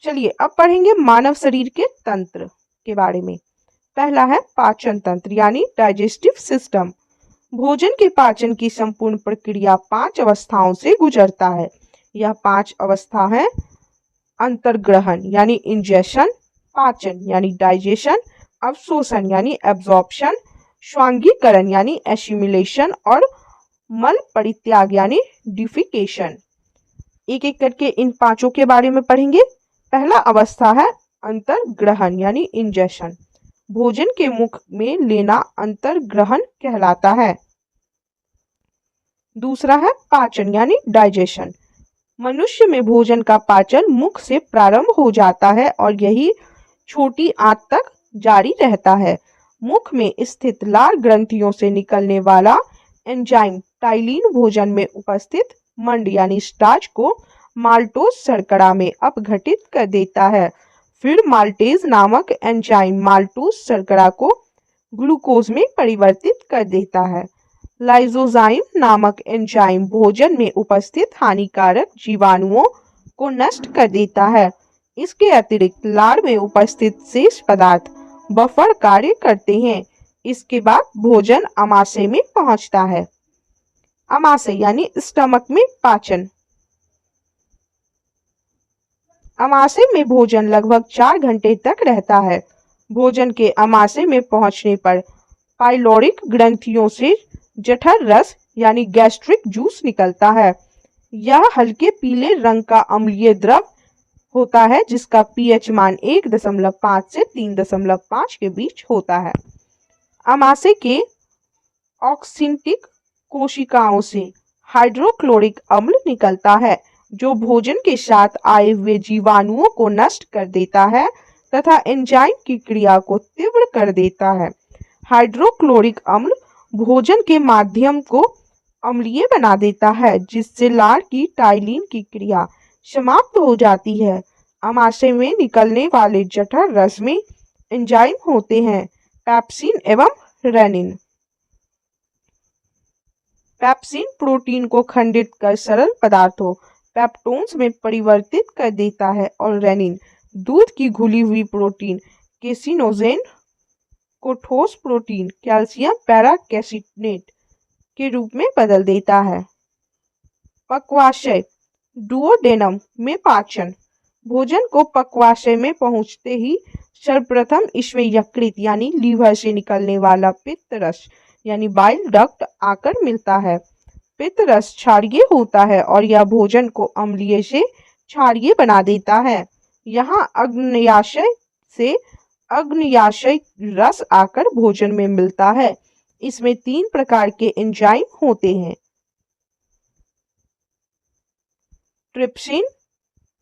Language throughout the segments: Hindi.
चलिए अब पढ़ेंगे मानव शरीर के तंत्र के बारे में। पहला है पाचन तंत्र यानी डाइजेस्टिव सिस्टम। भोजन के पाचन की संपूर्ण प्रक्रिया 5 अवस्थाओं से गुजरता है। यह 5 अवस्था है अंतर्ग्रहण यानी इंजेशन, पाचन यानी डाइजेशन, अवशोषण यानी एब्जॉर्प्शन, श्वांगीकरण यानी एसिमिलेशन और मल परित्याग यानी डिफिकेशन। एक एक करके इन पांचों के बारे में पढ़ेंगे। पहला अवस्था है अंतर्ग्रहण यानी इंजेशन। भोजन के मुख में लेना अंतर्ग्रहण कहलाता है। दूसरा है पाचन यानी डाइजेशन। मनुष्य में भोजन का पाचन मुख से प्रारंभ हो जाता है और यही छोटी आंत तक जारी रहता है। मुख में स्थित लार ग्रंथियों से निकलने वाला एंजाइम टाइलिन भोजन में उपस्थित मंड यानी स्टार्च को माल्टोज शर्करा में अपघटित कर देता है। फिर माल्टेज नामक एंजाइम माल्टोज शर्करा को ग्लूकोज में परिवर्तित कर देता है। लाइसोजाइम नामक एंजाइम भोजन में उपस्थित हानिकारक जीवाणुओं को नष्ट कर देता है। इसके अतिरिक्त लार में उपस्थित शेष पदार्थ बफर कार्य करते हैं। इसके बाद भोजन आमाशय में पहुंचता है। आमाशय यानी स्टमक में पाचन। आमाशय में भोजन लगभग 4 घंटे तक रहता है। भोजन के आमाशय में पहुंचने पर पाइलोरिक ग्रंथियों से जठर रस यानी गैस्ट्रिक जूस निकलता है। यह हल्के पीले रंग का अम्लीय द्रव होता है जिसका पीएच मान 1.5 से 3.5 के बीच होता है। आमाशय के ऑक्सिंटिक कोशिकाओं से हाइड्रोक्लोरिक अम्ल निकलता है जो भोजन के साथ आए हुए जीवाणुओं को नष्ट कर देता है तथा एंजाइम की क्रिया को तीव्र कर देता है। हाइड्रोक्लोरिक अम्ल भोजन के माध्यम को अम्लीय बना देता है जिससे लार की टाइलिन की क्रिया समाप्त हो जाती है। आमाशय में निकलने वाले जठर रस में एंजाइम होते हैं पेप्सिन एवं रेनिन। पेप्सिन प्रोटीन को खंडित कर सरल पदार्थों पेप्टोन्स में परिवर्तित कर देता है और रेनिन दूध की घुली हुई प्रोटीन केसिनोजेन को ठोस प्रोटीन कैल्शियम पैराकेसिनेट के रूप में बदल देता है। पक्वाशय डुओडेनम में पाचन। भोजन को पक्वाशय में पहुंचते ही सर्वप्रथम इसमें यकृत यानी लीवर से निकलने वाला पित्त रस यानी बाइल डक्ट आकर मिलता है। पित्त रस क्षारीय होता है और यह भोजन को अम्लीय से क्षारीय बना देता है। यहाँ अग्न्याशय से अग्न्याशय रस आकर भोजन में मिलता है। इसमें 3 प्रकार के एंजाइम होते हैं ट्रिप्सिन,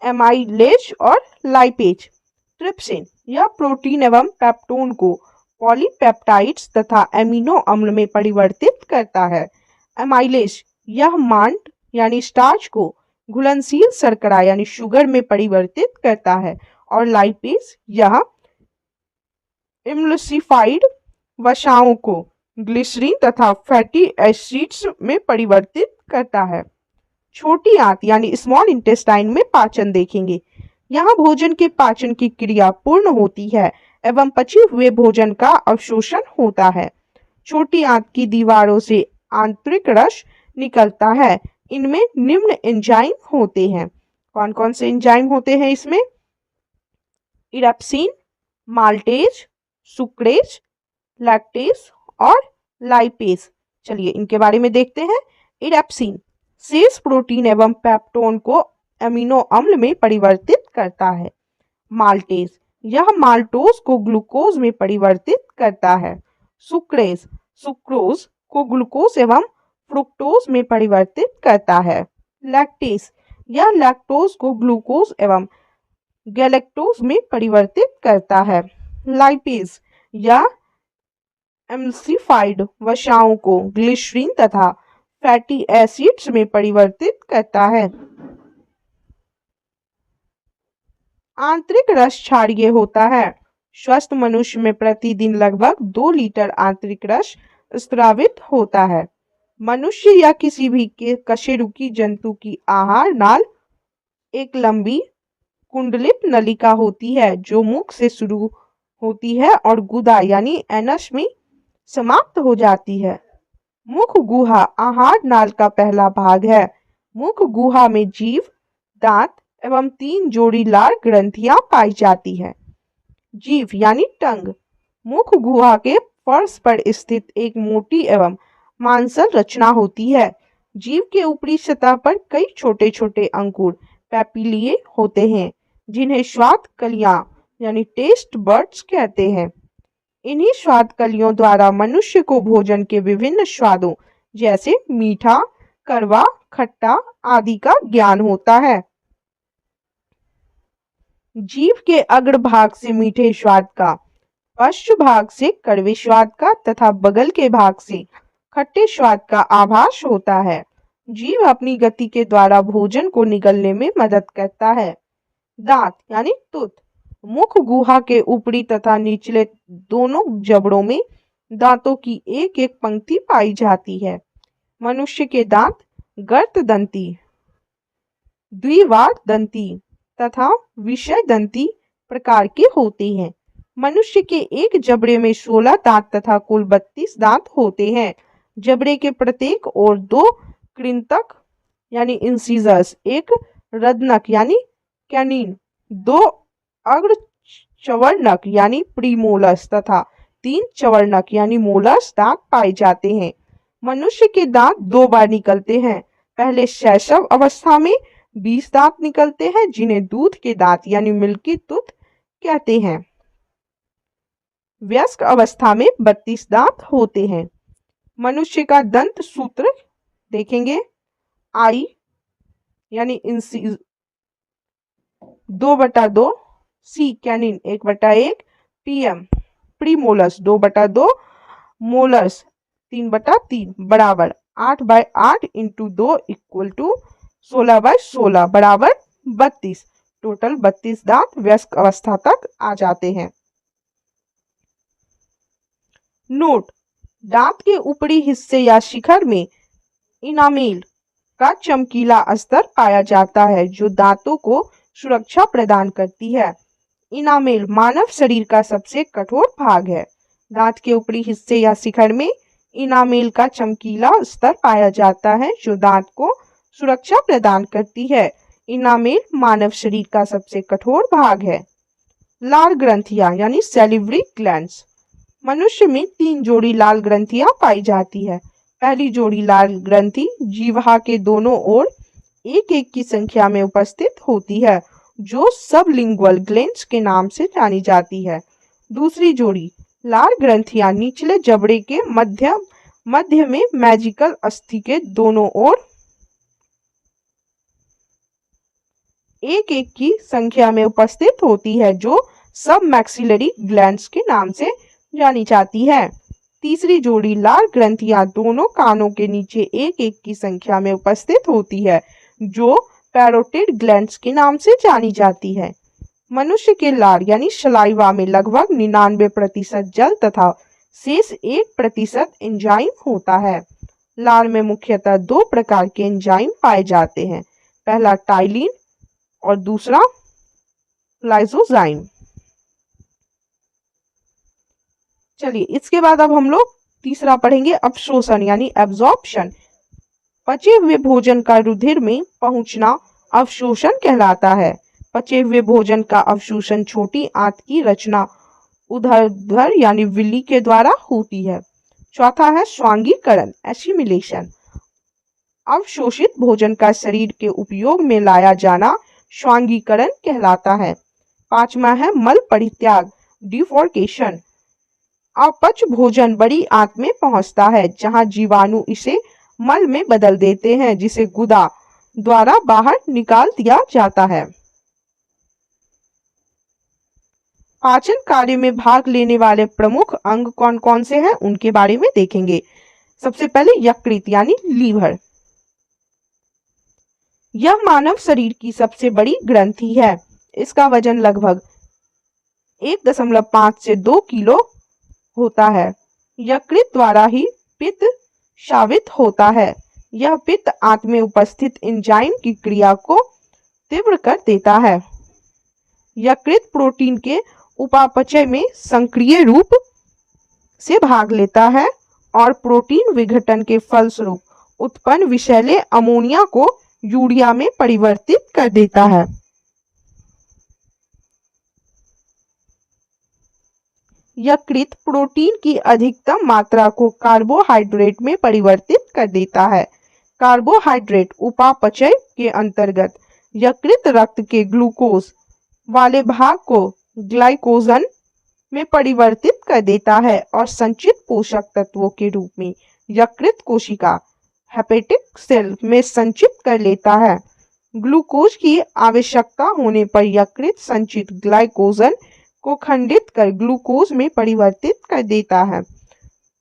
एमाइलेज और लाइपेज। ट्रिप्सिन यह प्रोटीन एवं पेप्टोन को पॉलीपेप्टाइड्स तथा एमिनो अम्ल में परिवर्तित करता है। एमाइलेज यह मांड यानी स्टार्च को घुलनशील शर्करा यानी शुगर में परिवर्तित करता है और लाइपेज यह इमल्सिफाइड वसाओं को ग्लिसरीन तथा फैटी एसिड्स में परिवर्तित करता है। छोटी आंत यानी स्मॉल इंटेस्टाइन में पाचन देखेंगे। यहाँ भोजन के पाचन की क्रिया पूर्ण होती है एवं पचे हुए भोजन का अवशोषण होता है। छोटी आंत की दीवारों से आंतरिक रस निकलता है। इनमें निम्न एंजाइम होते हैं। कौन कौन से एंजाइम होते हैं इसमें? इरेप्सिन, माल्टेज, सुक्रेज, लैक्टेज और लाइपेज। चलिए इनके बारे में देखते हैं। इरेप्सिन शेष प्रोटीन एवं पेप्टोन को एमिनो अम्ल में परिवर्तित करता है। माल्टेज यह माल्टोज को ग्लूकोज में परिवर्तित करता है। सुक्रेज सुक्रोज को ग्लूकोज एवं फ्रुक्टोज में परिवर्तित करता है। लैक्टेज यह लैक्टोज को ग्लूकोज एवं गैलेक्टोज में परिवर्तित करता है। लाइपेज यह एम्ल्सिफाइड वसाओं को ग्लिसरीन तथा फैटी एसिड्स में परिवर्तित करता है। आंतरिक रस क्षारीय होता है। स्वस्थ मनुष्य में प्रतिदिन लगभग 2 लीटर आंतरिक रस स्रावित होता है। मनुष्य या किसी भी कशेरुकी जंतु की आहार नाल एक लंबी कुंडलित नलिका होती है जो मुख से शुरू होती है और गुदा यानी एनस में समाप्त हो जाती है। मुख गुहा आहार नाल का पहला भाग है। मुख गुहा में जीभ, दांत एवं 3 जोड़ी लार ग्रंथियां पाई जाती है। जीभ यानी टंग मुख गुहा के फर्श पर स्थित एक मोटी एवं मांसल रचना होती है। जीभ के ऊपरी सतह पर कई छोटे छोटे अंकुर पैपिलिए होते हैं जिन्हें स्वाद कलियां यानी टेस्ट बड्स कहते हैं। इन्हीं स्वाद कलियों द्वारा मनुष्य को भोजन के विभिन्न स्वादों जैसे मीठा, कड़वा, खट्टा आदि का ज्ञान होता है। जीभ के अग्र भाग से मीठे स्वाद का, पश्च भाग से कड़वे स्वाद का तथा बगल के भाग से खट्टे स्वाद का आभास होता है। जीभ अपनी गति के द्वारा भोजन को निगलने में मदद करता है। दांत यानी तुत मुख गुहा के ऊपरी तथा निचले दोनों जबड़ों में दांतों की एक एक पंक्ति पाई जाती है। मनुष्य के दांत गर्त दंती, द्विवार दंती तथा विषय दंती प्रकार के होते हैं। मनुष्य के एक जबड़े में 16 दांत तथा कुल 32 दांत होते हैं। जबड़े के प्रत्येक ओर 2 कृंतक यानी इंसिजर्स, एक रदनक यानी कैनिन, 2 अग्र चवर्णक यानी प्रीमोलर्स तथा 3 चवर्णक यानी मोलर्स दांत पाए जाते हैं। मनुष्य के दांत 2 बार निकलते हैं। पहले शैशव अवस्था में 20 दांत निकलते हैं जिन्हें दूध के दांत यानी मिल्की टूथ कहते हैं। वयस्क अवस्था में 32 दांत होते हैं। मनुष्य का दंत सूत्र देखेंगे। आई यानी इंसिज 2/2, सी कैनिन 1/1, पीएम प्रीमोलर्स 2/2, मोलर्स 3/3 बराबर 8/8 इंटू 2 इक्वल टू 16/16 बराबर 32। टोटल 32 दांत वयस्क अवस्था तक आ जाते हैं। नोट, दांत के ऊपरी हिस्से या शिखर में इनामेल का चमकीला अस्तर पाया जाता है जो दांतों को सुरक्षा प्रदान करती है। इनामेल मानव शरीर का सबसे कठोर भाग है। दांत के ऊपरी हिस्से या शिखर में इनामेल का चमकीला स्तर पाया जाता है जो दांत को सुरक्षा प्रदान करती है। इनामेल मानव शरीर का सबसे कठोर भाग है। लार ग्रंथियां यानी सैलिवरी ग्लैंड्स। मनुष्य में 3 जोड़ी लाल ग्रंथियां पाई जाती है। पहली जोड़ी लाल ग्रंथि जीवा के दोनों ओर एक एक की संख्या में उपस्थित होती है जो सबलिंगुअल ग्लैंड्स के नाम से जानी जाती है। दूसरी जोड़ी लाल ग्रंथियां निचले जबड़े के मध्य में मैजिकल अस्थि के दोनों ओर एक एक की संख्या में उपस्थित होती है जो सब मैक्सिलरी ग्लैंड्स के नाम से जानी जाती है। तीसरी जोड़ी लाल ग्रंथियां दोनों कानों के नीचे एक एक की संख्या में उपस्थित होती है जो पैरोटिड ग्लैंड्स के नाम से जानी जाती है। मनुष्य के लार यानी सलाइवा में लगभग 99% जल तथा शेष 1% एंजाइम होता है। लार में मुख्यतः 2 प्रकार के एंजाइम पाए जाते हैं, पहला टाइलिन और दूसरा लाइसोजाइम। चलिए इसके बाद अब हम लोग तीसरा पढ़ेंगे अवशोषण यानी एब्जॉर्प्शन। पचे हुए भोजन का रुधिर में पहुंचना अवशोषण कहलाता है। पचे हुए भोजन का अवशोषण छोटी आंत की रचना ऊर्ध्वाधर यानी विली के द्वारा होती है। चौथा है स्वांगीकरण एसिमिलेशन। अवशोषित भोजन का शरीर के उपयोग में लाया जाना स्वांगीकरण कहलाता है। पांचवा है मल परित्याग डिफोर्केशन। अपच भोजन बड़ी आंत में पहुंचता है जहां जीवाणु इसे मल में बदल देते हैं जिसे गुदा द्वारा बाहर निकाल दिया जाता है। पाचन कार्य में भाग लेने वाले प्रमुख अंग कौन कौन से हैं उनके बारे में देखेंगे। सबसे पहले यकृत यानी लीवर। यह मानव शरीर की सबसे बड़ी ग्रंथि है। इसका वजन लगभग 1.5 से 2 किलो होता है। यकृत द्वारा ही पित्त स्रावित होता है। यह पित्त आंत में उपस्थित एंजाइम की क्रिया को तीव्र कर देता है। यकृत प्रोटीन के उपापचय में सक्रिय रूप से भाग लेता है और प्रोटीन विघटन के फलस्वरूप उत्पन्न विषैले अमोनिया को यूरिया में परिवर्तित कर देता है। यकृत प्रोटीन की अधिकतम मात्रा को कार्बोहाइड्रेट में परिवर्तित कर देता है। कार्बोहाइड्रेट उपापचय के अंतर्गत यकृत रक्त के ग्लूकोज वाले भाग को ग्लाइकोजन में परिवर्तित कर देता है और संचित पोषक तत्वों के रूप में यकृत कोशिका हेपेटिक सेल में संचित कर लेता है। ग्लूकोज की आवश्यकता होने पर यकृत संचित ग्लाइकोजन को खंडित कर ग्लूकोज में परिवर्तित कर देता है।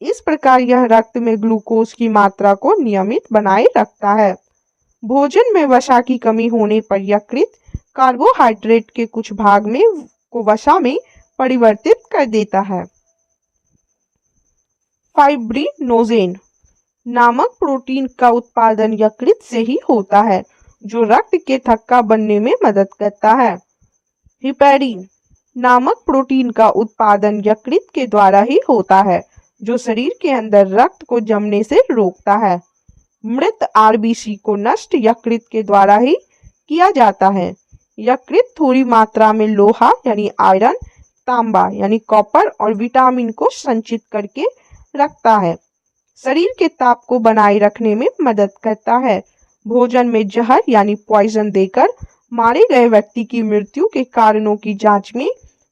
इस प्रकार यह रक्त में ग्लूकोज की मात्रा को नियमित बनाए रखता है। भोजन में वसा की कमी होने पर यकृत कार्बोहाइड्रेट के कुछ भाग में को वसा में परिवर्तित कर देता है। फाइब्रिनोजेन नामक प्रोटीन का उत्पादन यकृत से ही होता है, जो रक्त के थक्का बनने में मदद करता है। हिपैरिन नामक प्रोटीन का उत्पादन यकृत के द्वारा ही होता है, जो शरीर के अंदर रक्त को जमने से रोकता है। मृत आरबीसी को नष्ट यकृत के द्वारा ही किया जाता है। यकृत थोड़ी मात्रा में लोहा यानी आयरन, तांबा यानी कॉपर और विटामिन को संचित करके रखता है। शरीर के ताप को बनाए रखने में मदद करता है। भोजन में जहर यानी पॉइजन देकर मारे गए व्यक्ति की मृत्यु के कारणों की जांच में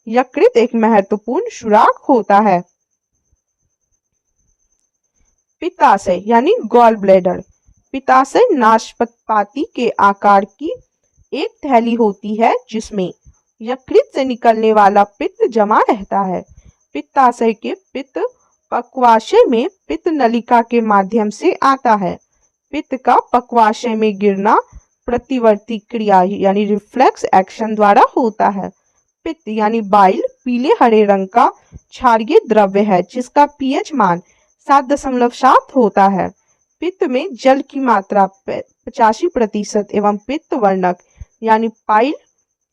यकृत एक महत्वपूर्ण सुराग होता है। पित्ताशय यानी गॉल ब्लैडर। पित्ताशय नाशपाती के आकार की एक थैली होती है जिसमें यकृत से निकलने वाला पित्त जमा रहता है। पित्ताशय के पित्त पक्वाशय में पित्त नलिका के माध्यम से आता है। पित्त का पक्वाशय में गिरना प्रतिवर्ती क्रिया यानी रिफ्लेक्स एक्शन द्वारा होता है। पित्त यानी बाइल पीले हरे रंग का क्षारीय द्रव्य है जिसका पीएच मान 7.7 होता है। पित्त में जल की मात्रा 85% एवं पित्त वर्णक यानी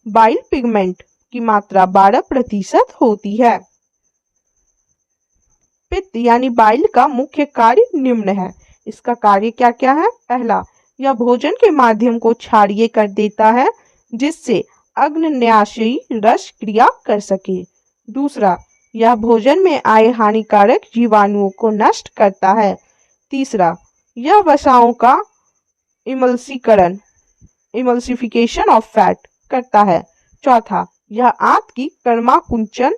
बाइल पिगमेंट की मात्रा 12% होती है। पित्त यानी बाइल का मुख्य कार्य निम्न है। इसका कार्य क्या क्या है? पहला, यह भोजन के माध्यम को क्षारीय कर देता है जिससे अग्न्याशयी रस क्रिया कर सके। दूसरा, यह भोजन में आए हानिकारक जीवाणुओं को नष्ट करता है। तीसरा, यह वसाओं का इमल्सिफिकेशन ऑफ फैट करता है। चौथा, यह आंत की कर्माकुंचन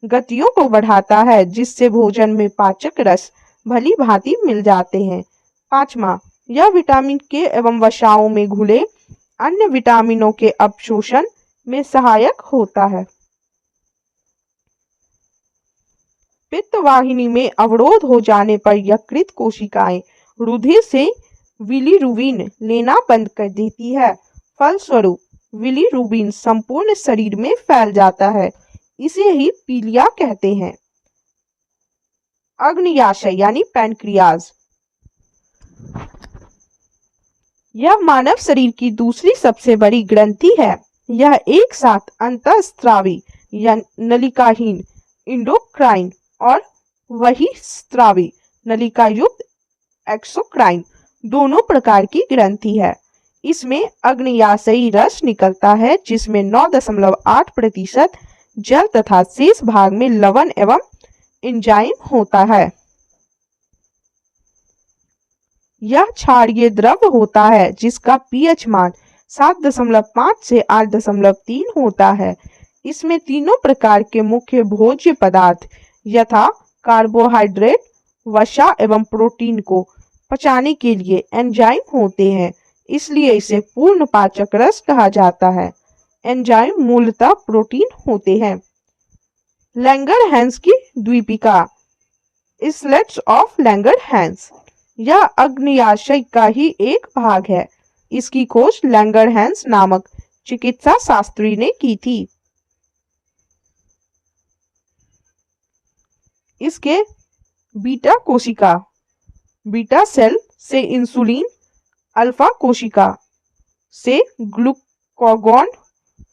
गतियों को बढ़ाता है जिससे भोजन में पाचक रस भली भांति मिल जाते हैं। पांचवा, यह विटामिन के एवं वसाओं में घुले अन्य विटामिनों के अवशोषण में सहायक होता है। पित्त वाहिनी में अवरोध हो जाने पर यकृत कोशिकाएं रुधिर से बिलीरुबिन लेना बंद कर देती है। फलस्वरूप बिलीरुबिन संपूर्ण शरीर में फैल जाता है। इसे ही पीलिया कहते हैं। अग्न्याशय यानी पैनक्रियाज। यह मानव शरीर की दूसरी सबसे बड़ी ग्रंथि है। यह एक साथ अंतःस्रावी या नलिकाहीन इंडोक्राइन और बहिःस्रावी नलिका युक्त एक्सोक्राइन दोनों प्रकार की ग्रंथि है। इसमें अग्न्याशयी रस निकलता है जिसमें 9.8% जल तथा शेष भाग में लवण एवं एंजाइम होता है। यह क्षारीय द्रव होता है जिसका पीएच मान 7.5 से 8.3 होता है। इसमें तीनों प्रकार के मुख्य भोज्य पदार्थ यथा कार्बोहाइड्रेट, वसा एवं प्रोटीन को पचाने के लिए एंजाइम होते हैं, इसलिए इसे पूर्ण पाचक रस कहा जाता है। एंजाइम मूलतः प्रोटीन होते हैं। लैंगरहैंस की द्वीपिका इस्लेट्स ऑफ लैंगरहैंस, यह अग्न्याशय का ही एक भाग है। इसकी खोज लैंगरहैंस नामक चिकित्सा शास्त्री ने की थी। इसके बीटा कोशिका बीटा सेल से इंसुलिन, अल्फा कोशिका से ग्लूकागॉन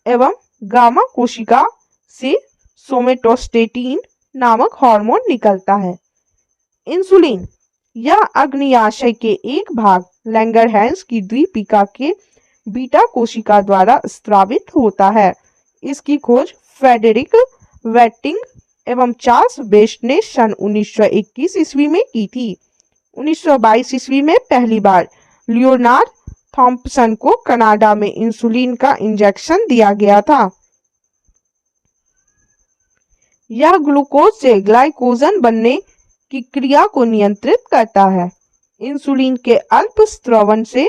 एवं गामा कोशिका से सोमेटोस्टेटिन नामक हार्मोन निकलता है। इंसुलिन, यह अग्न्याशय के एक भाग लैंगरहैंस की द्विपिका के बीटा कोशिका द्वारा स्रावित होता है। इसकी खोज फ्रेडरिक वेटिंग एवं चार्ल्स बेस्ट ने सन 1921 ईस्वी में की थी। 1922 ईस्वी में पहली बार लियोनार्ड थॉम्पसन को कनाडा में इंसुलिन का इंजेक्शन दिया गया था। यह ग्लूकोज से ग्लाइकोजन बनने की क्रिया को नियंत्रित करता है। इंसुलिन के अल्प स्रवण से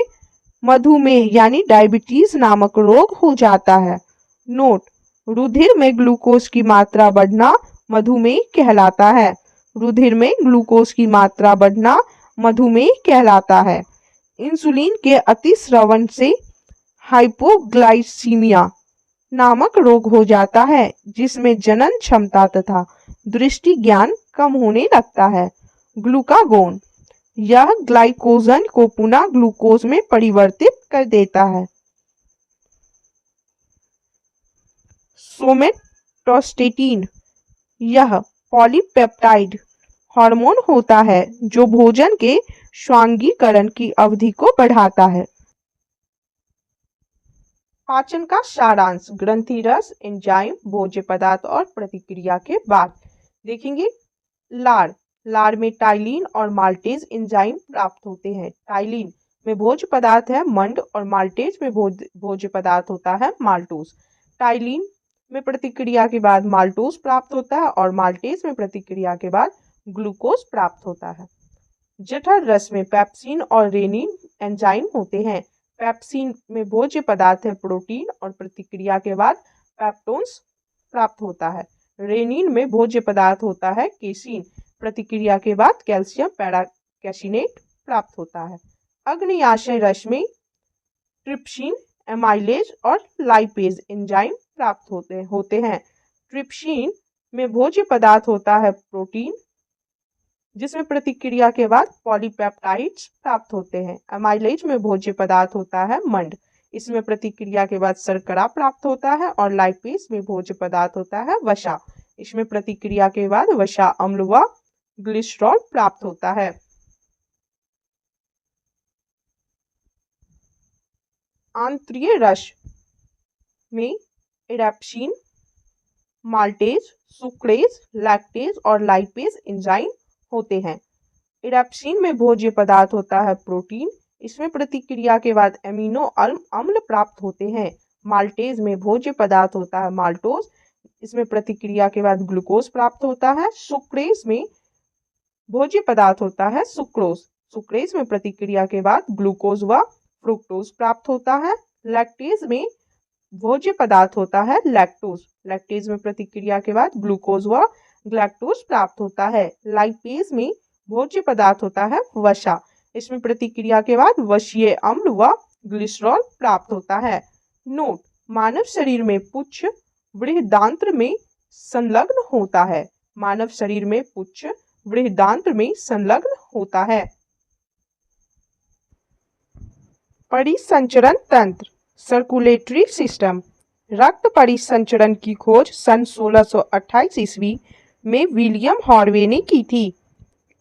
मधुमेह यानी डायबिटीज नामक रोग हो जाता है। नोट: रुधिर में ग्लूकोज की मात्रा बढ़ना मधुमेह कहलाता है। रुधिर में ग्लूकोज की मात्रा बढ़ना मधुमेह कहलाता है। इंसुलिन के अतिस्रवण से हाइपोग्लाइसीमिया नामक रोग हो जाता है, जिसमें जनन क्षमता तथा दृष्टि ज्ञान कम होने लगता है। ग्लूकागोन, यह ग्लाइकोजन को पुनः ग्लूकोज में परिवर्तित कर देता है। सोमेटोस्टेटिन, यह पॉलीपेप्टाइड हार्मोन होता है जो भोजन के स्वांगीकरण की अवधि को बढ़ाता है। पाचन का सारांश: ग्रंथि रस, एंजाइम, भोज्य पदार्थ और प्रतिक्रिया के बाद। देखेंगे लार। लार में टाइलिन और माल्टेज एंजाइम प्राप्त होते हैं। टाइलिन में भोज्य पदार्थ है मंड और माल्टेज में भोज्य पदार्थ होता है माल्टोज। टाइलिन में प्रतिक्रिया के बाद माल्टोज प्राप्त होता है और माल्टेज में प्रतिक्रिया के बाद ग्लूकोज प्राप्त होता है। जठर रस में पेप्सिन और रेनिन एंजाइम होते हैं। पेप्सिन में भोज्य पदार्थ है प्रोटीन और प्रतिक्रिया के बाद पेप्टोन्स प्राप्त होता है। रेनिन में भोज्य पदार्थ होता है केसिन, प्रतिक्रिया के बाद कैल्शियम पैराकैसिनेट प्राप्त होता है। अग्न्याशय रस में ट्रिप्सिन, एमाइलेज और लाइपेज एंजाइम प्राप्त होते हैं। ट्रिप्सिन में भोज्य पदार्थ होता है प्रोटीन, जिसमें प्रतिक्रिया के बाद पॉलीपेप्टाइड्स प्राप्त होते हैं। एमाइलेज में भोज्य पदार्थ होता है मंड, इसमें प्रतिक्रिया के बाद शर्करा प्राप्त होता है। और लाइपेज में भोज्य पदार्थ होता है वसा, इसमें प्रतिक्रिया के बाद वसा अम्ल व ग्लिसरॉल प्राप्त होता है। आंत्रीय रस में एडेप्सिन, माल्टेज, सुक्रेज, लैक्टेज और लाइपेज एंजाइम होते हैं। एडेप्सिन में भोज्य पदार्थ होता है प्रोटीन, इसमें प्रतिक्रिया के बाद एमिनो अम्ल प्राप्त होते हैं। माल्टेज में भोज्य पदार्थ होता है माल्टोज, इसमें प्रतिक्रिया के बाद ग्लूकोज प्राप्त होता है। सुक्रेज में भोज्य पदार्थ होता है सुक्रोज, सुक्रेज में प्रतिक्रिया के बाद ग्लूकोज व फ्रुक्टोज प्राप्त होता है। लैक्टेज में भोज्य पदार्थ होता है लैक्टोज, लैक्टेज में प्रतिक्रिया के बाद ग्लूकोज व ग्लैक्टोज प्राप्त होता है। लाइपेज में भोज्य पदार्थ होता है वसा, इसमें प्रतिक्रिया के बाद वसीय अम्ल व ग्लिसरॉल प्राप्त होता है। नोट: मानव शरीर में पुच्छ बृहदांत्र में संलग्न होता है। मानव शरीर में पुच्छ बृहदांत्र में संलग्न होता है। परिसंचरण तंत्र, सर्कुलेटरी सिस्टम। रक्त परिसंचरण की खोज सन 1628 ईस्वी में विलियम हार्वे ने की थी।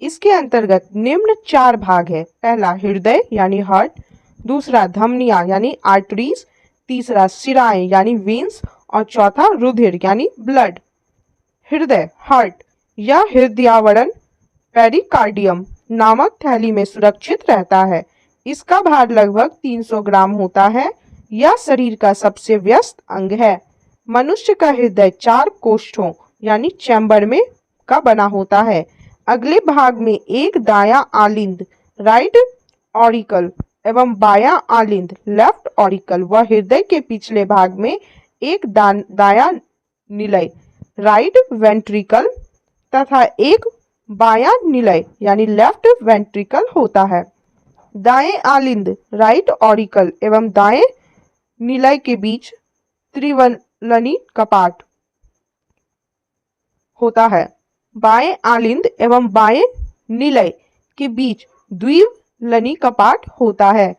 इसके अंतर्गत निम्न 4 भाग है। पहला हृदय यानी हार्ट, दूसरा धमनियां यानी आर्टरीज, तीसरा शिराएं यानी वेन्स और चौथा रुधिर यानी ब्लड। हृदय हार्ट, यह हृदयावरण पेरिकार्डियम नामक थैली में सुरक्षित रहता है। इसका भार लगभग 300 ग्राम होता है। यह शरीर का सबसे व्यस्त अंग है। मनुष्य का हृदय 4 कोष्ठों यानी चैम्बर में का बना होता है। अगले भाग में एक दायां आलिंद राइट ऑरिकल एवं बायां आलिंद लेफ्ट ऑरिकल व हृदय के पिछले भाग में एक दायां निलय राइट वेंट्रिकल तथा एक बायां निलय यानी लेफ्ट वेंट्रिकल होता है। दाएं आलिंद राइट ऑरिकल एवं दाएं निलय के बीच त्रिवलनी कपाट होता है। बाएं आलिंद एवं बाएं निलय के बीच द्विवलनी कपाट होता है।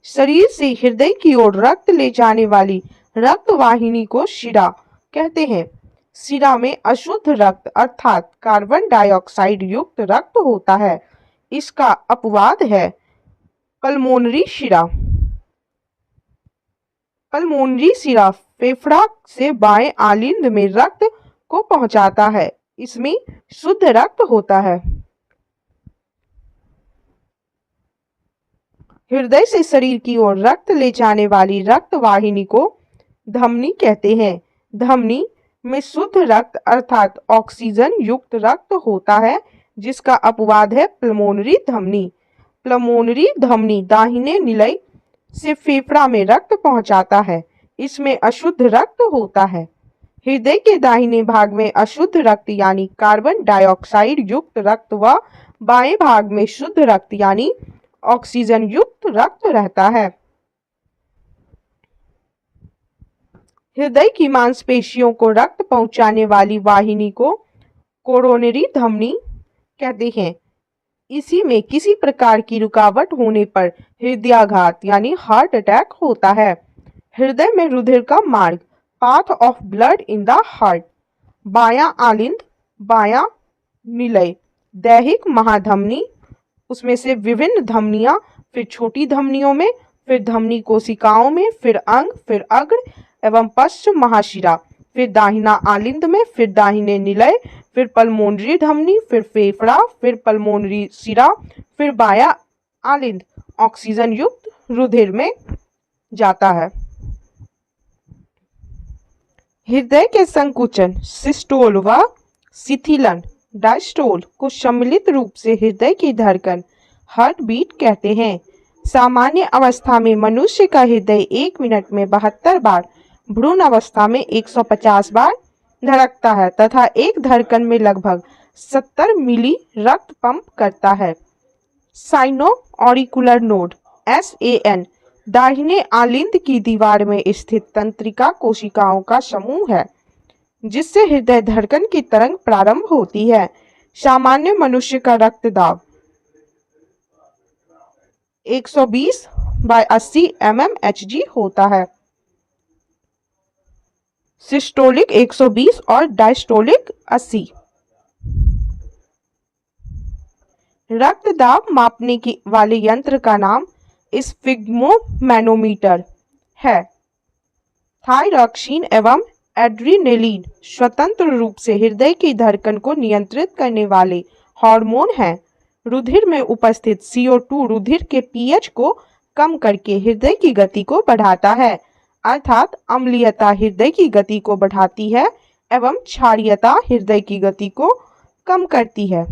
शरीर से हृदय की ओर रक्त ले जाने वाली रक्त वाहिनी को शिरा कहते हैं। शिरा में अशुद्ध रक्त अर्थात कार्बन डाइऑक्साइड युक्त रक्त होता है। इसका अपवाद है पल्मोनरी शिरा। पल्मोनरी शिरा फेफड़ा से बाएं आलिंद में रक्त को पहुंचाता है। इसमें शुद्ध रक्त होता है। हृदय से शरीर की ओर रक्त ले जाने वाली रक्त वाहिनी को धमनी कहते हैं। धमनी में शुद्ध रक्त अर्थात ऑक्सीजन युक्त रक्त होता है, जिसका अपवाद है पल्मोनरी धमनी। पल्मोनरी धमनी दाहिने निलय से फेफड़ा में रक्त पहुंचाता है। इसमें अशुद्ध रक्त होता है। हृदय के दाहिने भाग में अशुद्ध रक्त यानी कार्बन डाइऑक्साइड युक्त रक्त व बाएं भाग में शुद्ध रक्त यानी ऑक्सीजन युक्त रक्त रहता है। हृदय की मांसपेशियों को रक्त पहुंचाने वाली वाहिनी को कोरोनरी धमनी कहते हैं। इसी में किसी प्रकार की रुकावट होने पर हृदयाघात यानी हार्ट अटैक होता है। हृदय में रुधिर का मार्ग path of blood in the heart. बायां आलिंद, बायां निलय, दैहिक महाधमनी, उसमें से विभिन्न धमनियां, फिर छोटी धमनियों में, फिर धमनी कोशिकाओं में, फिर अंग, फिर अग्र एवं पश्च महाशिरा, फिर दाहिना आलिंद में, फिर दाहिने निलय, फिर पल्मोनरी धमनी, फिर फेफड़ा, फिर पल्मोनरी शिरा, फिर बाया आलिंद ऑक्सीजन युक्त रुधिर में जाता है। हृदय के संकुचन सिस्टोल व शिथिलन डायस्टोल को सम्मिलित रूप से हृदय की धड़कन हार्ट बीट कहते हैं। सामान्य अवस्था में मनुष्य का हृदय 1 मिनट में 72 बार, भ्रूण अवस्था में 150 बार धड़कता है तथा एक धड़कन में लगभग 70 मिली रक्त पंप करता है। साइनो ऑरिकुलर नोड SAN दाहिने आलिंद की दीवार में स्थित तंत्रिका कोशिकाओं का समूह है, जिससे हृदय धड़कन की तरंग प्रारंभ होती है। सामान्य मनुष्य का रक्तदाब 120/80 mmHg होता है। सिस्टोलिक 120 और डायस्टोलिक 80। रक्तदाब मापने की वाले यंत्र का नाम स्फिग्मोमैनोमीटर है। थायरॉक्सिन एवं एड्रीनेलिन स्वतंत्र रूप से हृदय की धड़कन को नियंत्रित करने वाले हार्मोन हैं। रुधिर में उपस्थित CO2 रुधिर के pH को कम करके हृदय की गति को बढ़ाता है, अर्थात अम्लीयता हृदय की गति को बढ़ाती है एवं क्षारीयता हृदय की गति को कम करती है।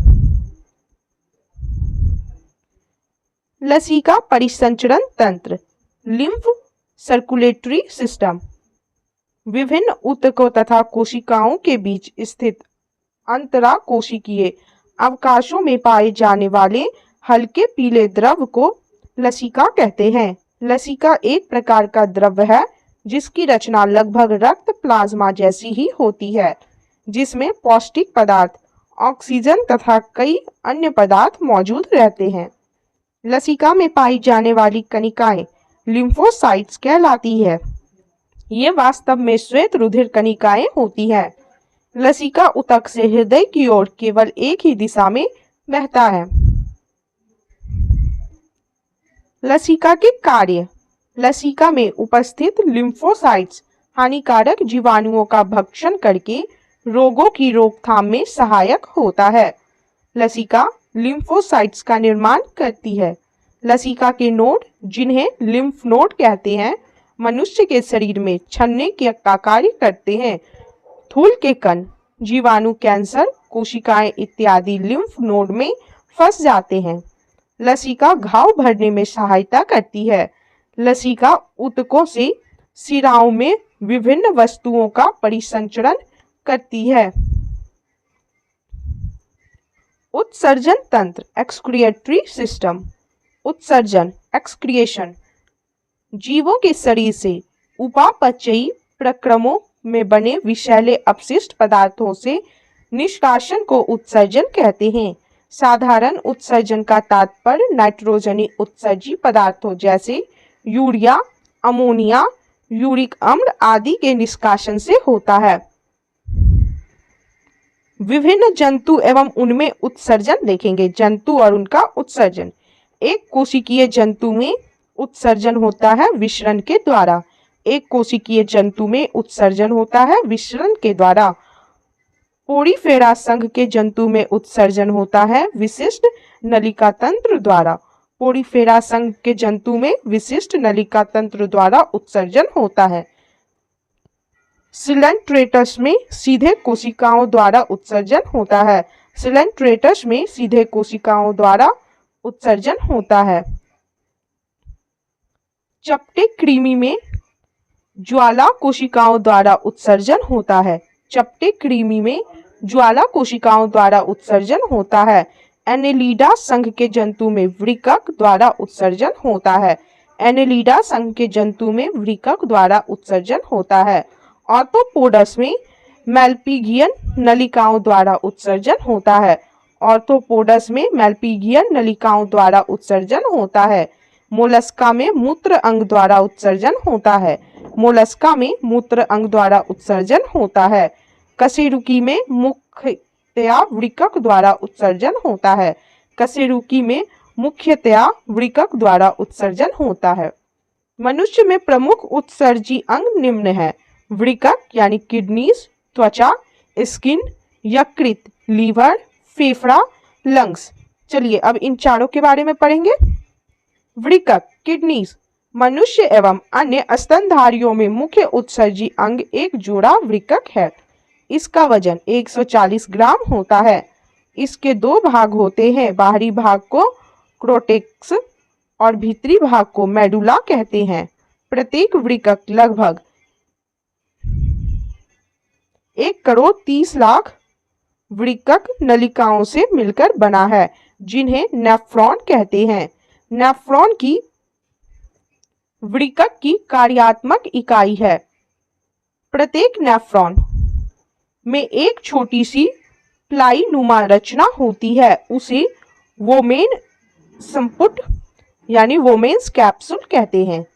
लसिका परिसंचरण तंत्र लिम्फ सर्कुलेटरी सिस्टम विभिन्न ऊतकों तथा कोशिकाओं के बीच स्थित अंतराकोशिकीय अवकाशों में पाए जाने वाले हल्के पीले द्रव को लसिका कहते हैं। लसिका एक प्रकार का द्रव है जिसकी रचना लगभग रक्त प्लाज्मा जैसी ही होती है, जिसमें पौष्टिक पदार्थ, ऑक्सीजन तथा कई अन्य पदार्थ मौजूद रहते हैं। लसिका में पाई जाने वाली कणिकाएं लिम्फोसाइट्स कहलाती है। ये वास्तव में श्वेत रुधिर कणिकाएं होती हैं। लसिका ऊतक से हृदय की ओर केवल एक ही दिशा में बहता है। लसिका के कार्य। लसिका में उपस्थित लिम्फोसाइट्स हानिकारक जीवाणुओं का भक्षण करके रोगों की रोकथाम में सहायक होता है। लसिका लिम्फोसाइट्स का निर्माण करती है। लसिका के नोड, जिन्हें लिम्फ नोड कहते हैं, मनुष्य के शरीर में छन्ने का कार्य करते हैं। थूल के कण, जीवाणु, कैंसर कोशिकाएं इत्यादि लिम्फ नोड में फंस जाते हैं। लसिका घाव भरने में सहायता करती है। लसिका ऊतकों से शिराओं में विभिन्न वस्तुओं का परिसंचरण करती है। उत्सर्जन तंत्र एक्सक्रिएटरी सिस्टम। उत्सर्जन एक्सक्रिएशन जीवों के शरीर से उपापचयी प्रक्रमों में बने विषैले अपशिष्ट पदार्थों से निष्कासन को उत्सर्जन कहते हैं। साधारण उत्सर्जन का तात्पर्य नाइट्रोजनी उत्सर्जी पदार्थों जैसे यूरिया, अमोनिया, यूरिक अम्ल आदि के निष्कासन से होता है। विभिन्न जंतु एवं उनमें उत्सर्जन देखेंगे। जंतु और उनका उत्सर्जन। एक कोशिकीय जंतु में उत्सर्जन होता है विसरण के द्वारा। एक कोशिकीय जंतु में उत्सर्जन होता है विसरण के द्वारा। पोरीफेरा संघ के जंतु में उत्सर्जन होता है विशिष्ट नलिका तंत्र द्वारा। पोरीफेरा संघ के जंतु में विशिष्ट नलिका तंत्र द्वारा उत्सर्जन होता है। सिलेंट्रेटस में सीधे कोशिकाओं द्वारा उत्सर्जन होता है। सिलेंट्रेटस में सीधे कोशिकाओं द्वारा उत्सर्जन होता है। चपटे कृमि में ज्वाला कोशिकाओं द्वारा उत्सर्जन होता है। चपटे कृमि में ज्वाला कोशिकाओं द्वारा उत्सर्जन होता है। एनेलिडा संघ के जंतु में वृकक द्वारा उत्सर्जन होता है। एनेलिडा संघ के जंतु में वृकक द्वारा उत्सर्जन होता है। ऑर्थोपोडस में मैल्पिगियन नलिकाओं द्वारा उत्सर्जन होता है। ऑर्थोपोडस में मैल्पिगियन नलिकाओं द्वारा उत्सर्जन होता है। मोलस्का में मूत्र अंग द्वारा उत्सर्जन होता है। मोलस्का में मूत्र अंग द्वारा उत्सर्जन होता है। कशेरुकी में मुख्यतया वृकक द्वारा उत्सर्जन होता है। कशेरुकी में मुख्यतया वृकक द्वारा उत्सर्जन होता है। मनुष्य में प्रमुख उत्सर्जी अंग निम्न है। वृकक यानी किडनीज, त्वचा, स्किन, यकृत, लीवर, फेफड़ा, लंग्स। चलिए अब इन चारों के बारे में पढ़ेंगे। वृकक किडनीज मनुष्य एवं अन्य स्तनधारियों में मुख्य उत्सर्जी अंग एक जोड़ा वृकक है। इसका वजन 140 ग्राम होता है। इसके दो भाग होते हैं। बाहरी भाग को क्रोटेक्स और भीतरी भाग को मेडुला कहते हैं। प्रत्येक वृकक लगभग 1,30,00,000 वृकक नलिकाओं से मिलकर बना है, जिन्हें नेफ्रॉन कहते हैं। नेफ्रॉन की वृकक की कार्यात्मक इकाई है। प्रत्येक नेफ्रॉन में एक छोटी सी प्लाई नुमा रचना होती है। उसे वोमेन संपुट यानी वोमेन्स कैप्सूल कहते हैं।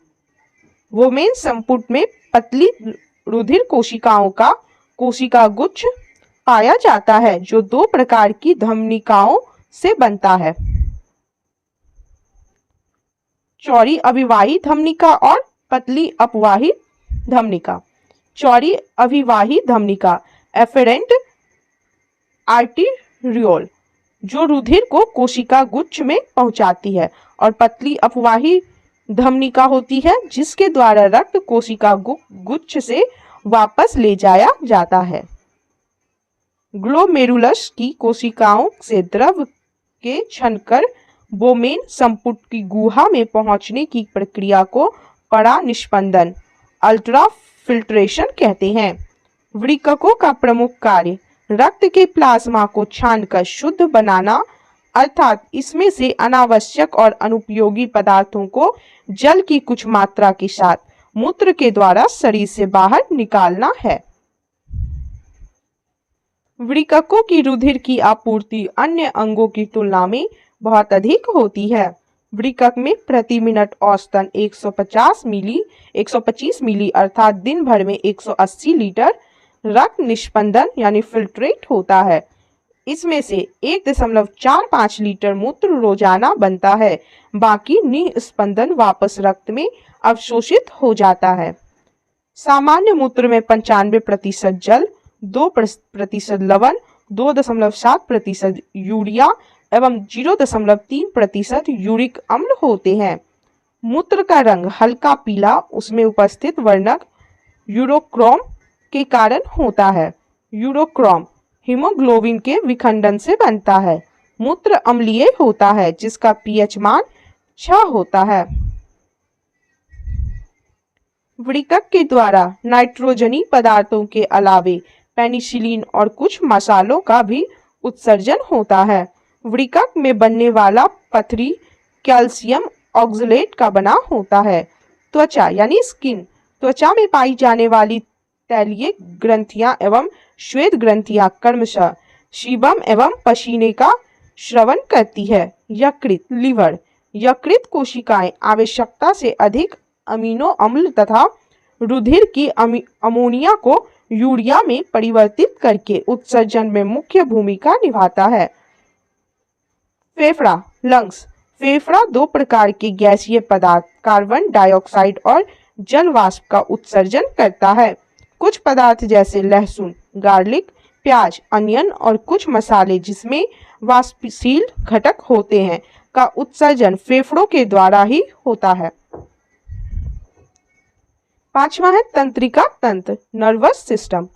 वोमेन संपुट में पतली रुधिर कोशिकाओं का कोशिका गुच्छ पाया जाता है, जो दो प्रकार की धमनिकाओं से बनता है। चौड़ी अविवाही धमनिका और पतली अपवाही धमनिका। चौड़ी अविवाही धमनिका एफेरेंट आर्टेरियोल जो रुधिर को कोशिका गुच्छ में पहुंचाती है, और पतली अपवाही धमनिका होती है जिसके द्वारा रक्त कोशिका गुच्छ से वापस ले जाया जाता है। ग्लोमेरुलस की कोशिकाओं से द्रव के छनकर वोमेन संपुट की गुहा में पहुंचने की प्रक्रिया को परा निस्पंदन अल्ट्रा फिल्ट्रेशन कहते हैं। वृककों का प्रमुख कार्य रक्त के प्लाज्मा को छानकर शुद्ध बनाना, अर्थात इसमें से अनावश्यक और अनुपयोगी पदार्थों को जल की कुछ मात्रा के साथ मूत्र के द्वारा शरीर से बाहर निकालना है। वृककों की रुधिर की आपूर्ति अन्य अंगों की तुलना में बहुत अधिक होती है। वृकक में प्रति मिनट औसतन 125 मिली अर्थात दिन भर में 180 लीटर रक्त निस्पंदन यानी फिल्ट्रेट होता है। इसमें से 1.45 लीटर मूत्र रोजाना बनता है। बाकी निस्पंदन वापस रक्त में अवशोषित हो जाता है। सामान्य मूत्र में 95% जल, 2% लवण, 2.7% यूरिया एवं 0.3% यूरिक अम्ल होते हैं। मूत्र का रंग हल्का पीला उसमें उपस्थित वर्णक यूरोक्रोम के कारण होता है। यूरोक्रोम हीमोग्लोबिन के विखंडन से बनता है। मूत्र अम्लीय होता है जिसका पीएच मान 6 होता है। वृकक के द्वारा नाइट्रोजनी पदार्थों के अलावे पेनिसिलिन और कुछ मसालों का भी उत्सर्जन होता है। वृकक में बनने वाला पथरी कैल्शियम ऑक्सलेट का बना होता है। त्वचा यानी स्किन त्वचा में पाई जाने वाली तैलीय ग्रंथियां एवं श्वेत ग्रंथियां क्रमशः सीबम एवं पसीने का श्रवण करती है। यकृत लीवर यकृत कोशिकाएं आवश्यकता से अधिक अमीनो अम्ल तथा रुधिर की अमोनिया को यूरिया में परिवर्तित करके उत्सर्जन में मुख्य भूमिका निभाता है। फेफड़ा लंग्स। फेफड़ा दो प्रकार के गैसीय पदार्थ कार्बन डाइऑक्साइड और जल वाष्प का उत्सर्जन करता है। कुछ पदार्थ जैसे लहसुन, गार्लिक, प्याज, अनियन और कुछ मसाले जिसमें वाष्पशील घटक होते हैं का उत्सर्जन फेफड़ों के द्वारा ही होता है। पांचवा है तंत्रिका तंत्र, नर्वस सिस्टम।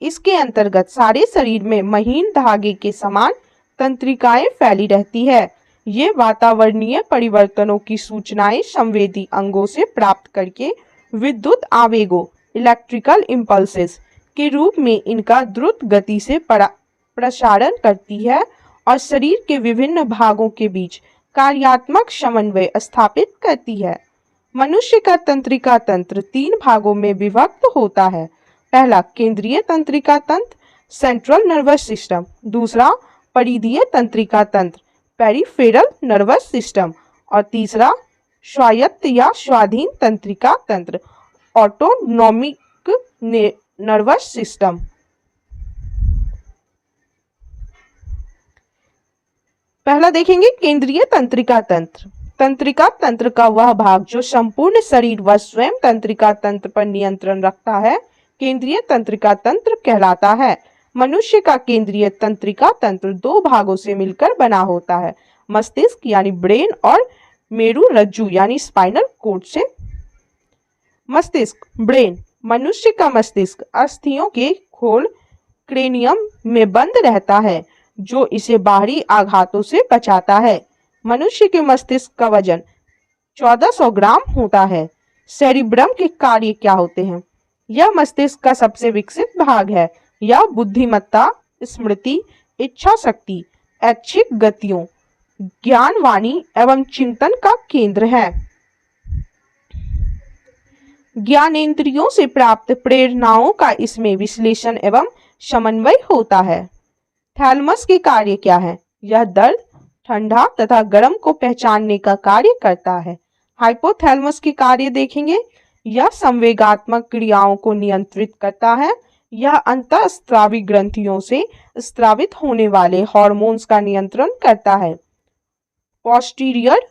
इसके अंतर्गत सारे शरीर में महीन धागे के समान तंत्रिकाएं फैली रहती है। ये वातावरणीय परिवर्तनों की सूचनाएं संवेदी अंगों से प्राप्त करके विद्युत आवेगों इलेक्ट्रिकल इम्पल्सेस के रूप में इनका द्रुत गति से प्रसारण करती है और शरीर के विभिन्न भागों के बीच कार्यात्मक समन्वय स्थापित करती है। मनुष्य का तंत्रिका तंत्र 3 भागों में विभक्त होता है। पहला केंद्रीय तंत्रिका तंत्र सेंट्रल नर्वस सिस्टम, दूसरा परिधीय तंत्रिका तंत्र पेरिफेरल नर्वस सिस्टम और तीसरा स्वायत्त या स्वाधीन तंत्रिका तंत्र ऑटोनॉमिक नर्वस सिस्टम। पहला देखेंगे केंद्रीय तंत्रिका तंत्र। तंत्रिका तंत्र का वह भाग जो संपूर्ण शरीर व स्वयं तंत्रिका तंत्र पर नियंत्रण रखता है केंद्रीय तंत्रिका तंत्र कहलाता है। मनुष्य का केंद्रीय तंत्रिका तंत्र 2 भागों से मिलकर बना होता है, मस्तिष्क यानी ब्रेन और मेरुरज्जु यानी स्पाइनल कॉर्ड से। मस्तिष्क ब्रेन। मनुष्य का मस्तिष्क अस्थियों के खोल क्रेनियम में बंद रहता है जो इसे बाहरी आघातों से बचाता है। मनुष्य के मस्तिष्क का वजन 1400 ग्राम होता है। सेरिब्रम के कार्य क्या होते हैं? यह मस्तिष्क का सबसे विकसित भाग है। यह बुद्धिमत्ता, स्मृति, इच्छा शक्ति, ऐच्छिक गतियों, ज्ञान, वाणी एवं चिंतन का केंद्र है। ज्ञानेंद्रियों से प्राप्त प्रेरणाओं का इसमें विश्लेषण एवं समन्वय होता है। थैलमस के कार्य क्या है? यह दर्द, ठंडा तथा गर्म को पहचानने का कार्य करता है। हाइपोथैलेमस के कार्य देखेंगे। यह संवेगात्मक क्रियाओं को नियंत्रित करता है। यह अंतःस्रावी ग्रंथियों से स्रावित होने वाले हार्मोन्स का नियंत्रण करता है। पोस्टीरियर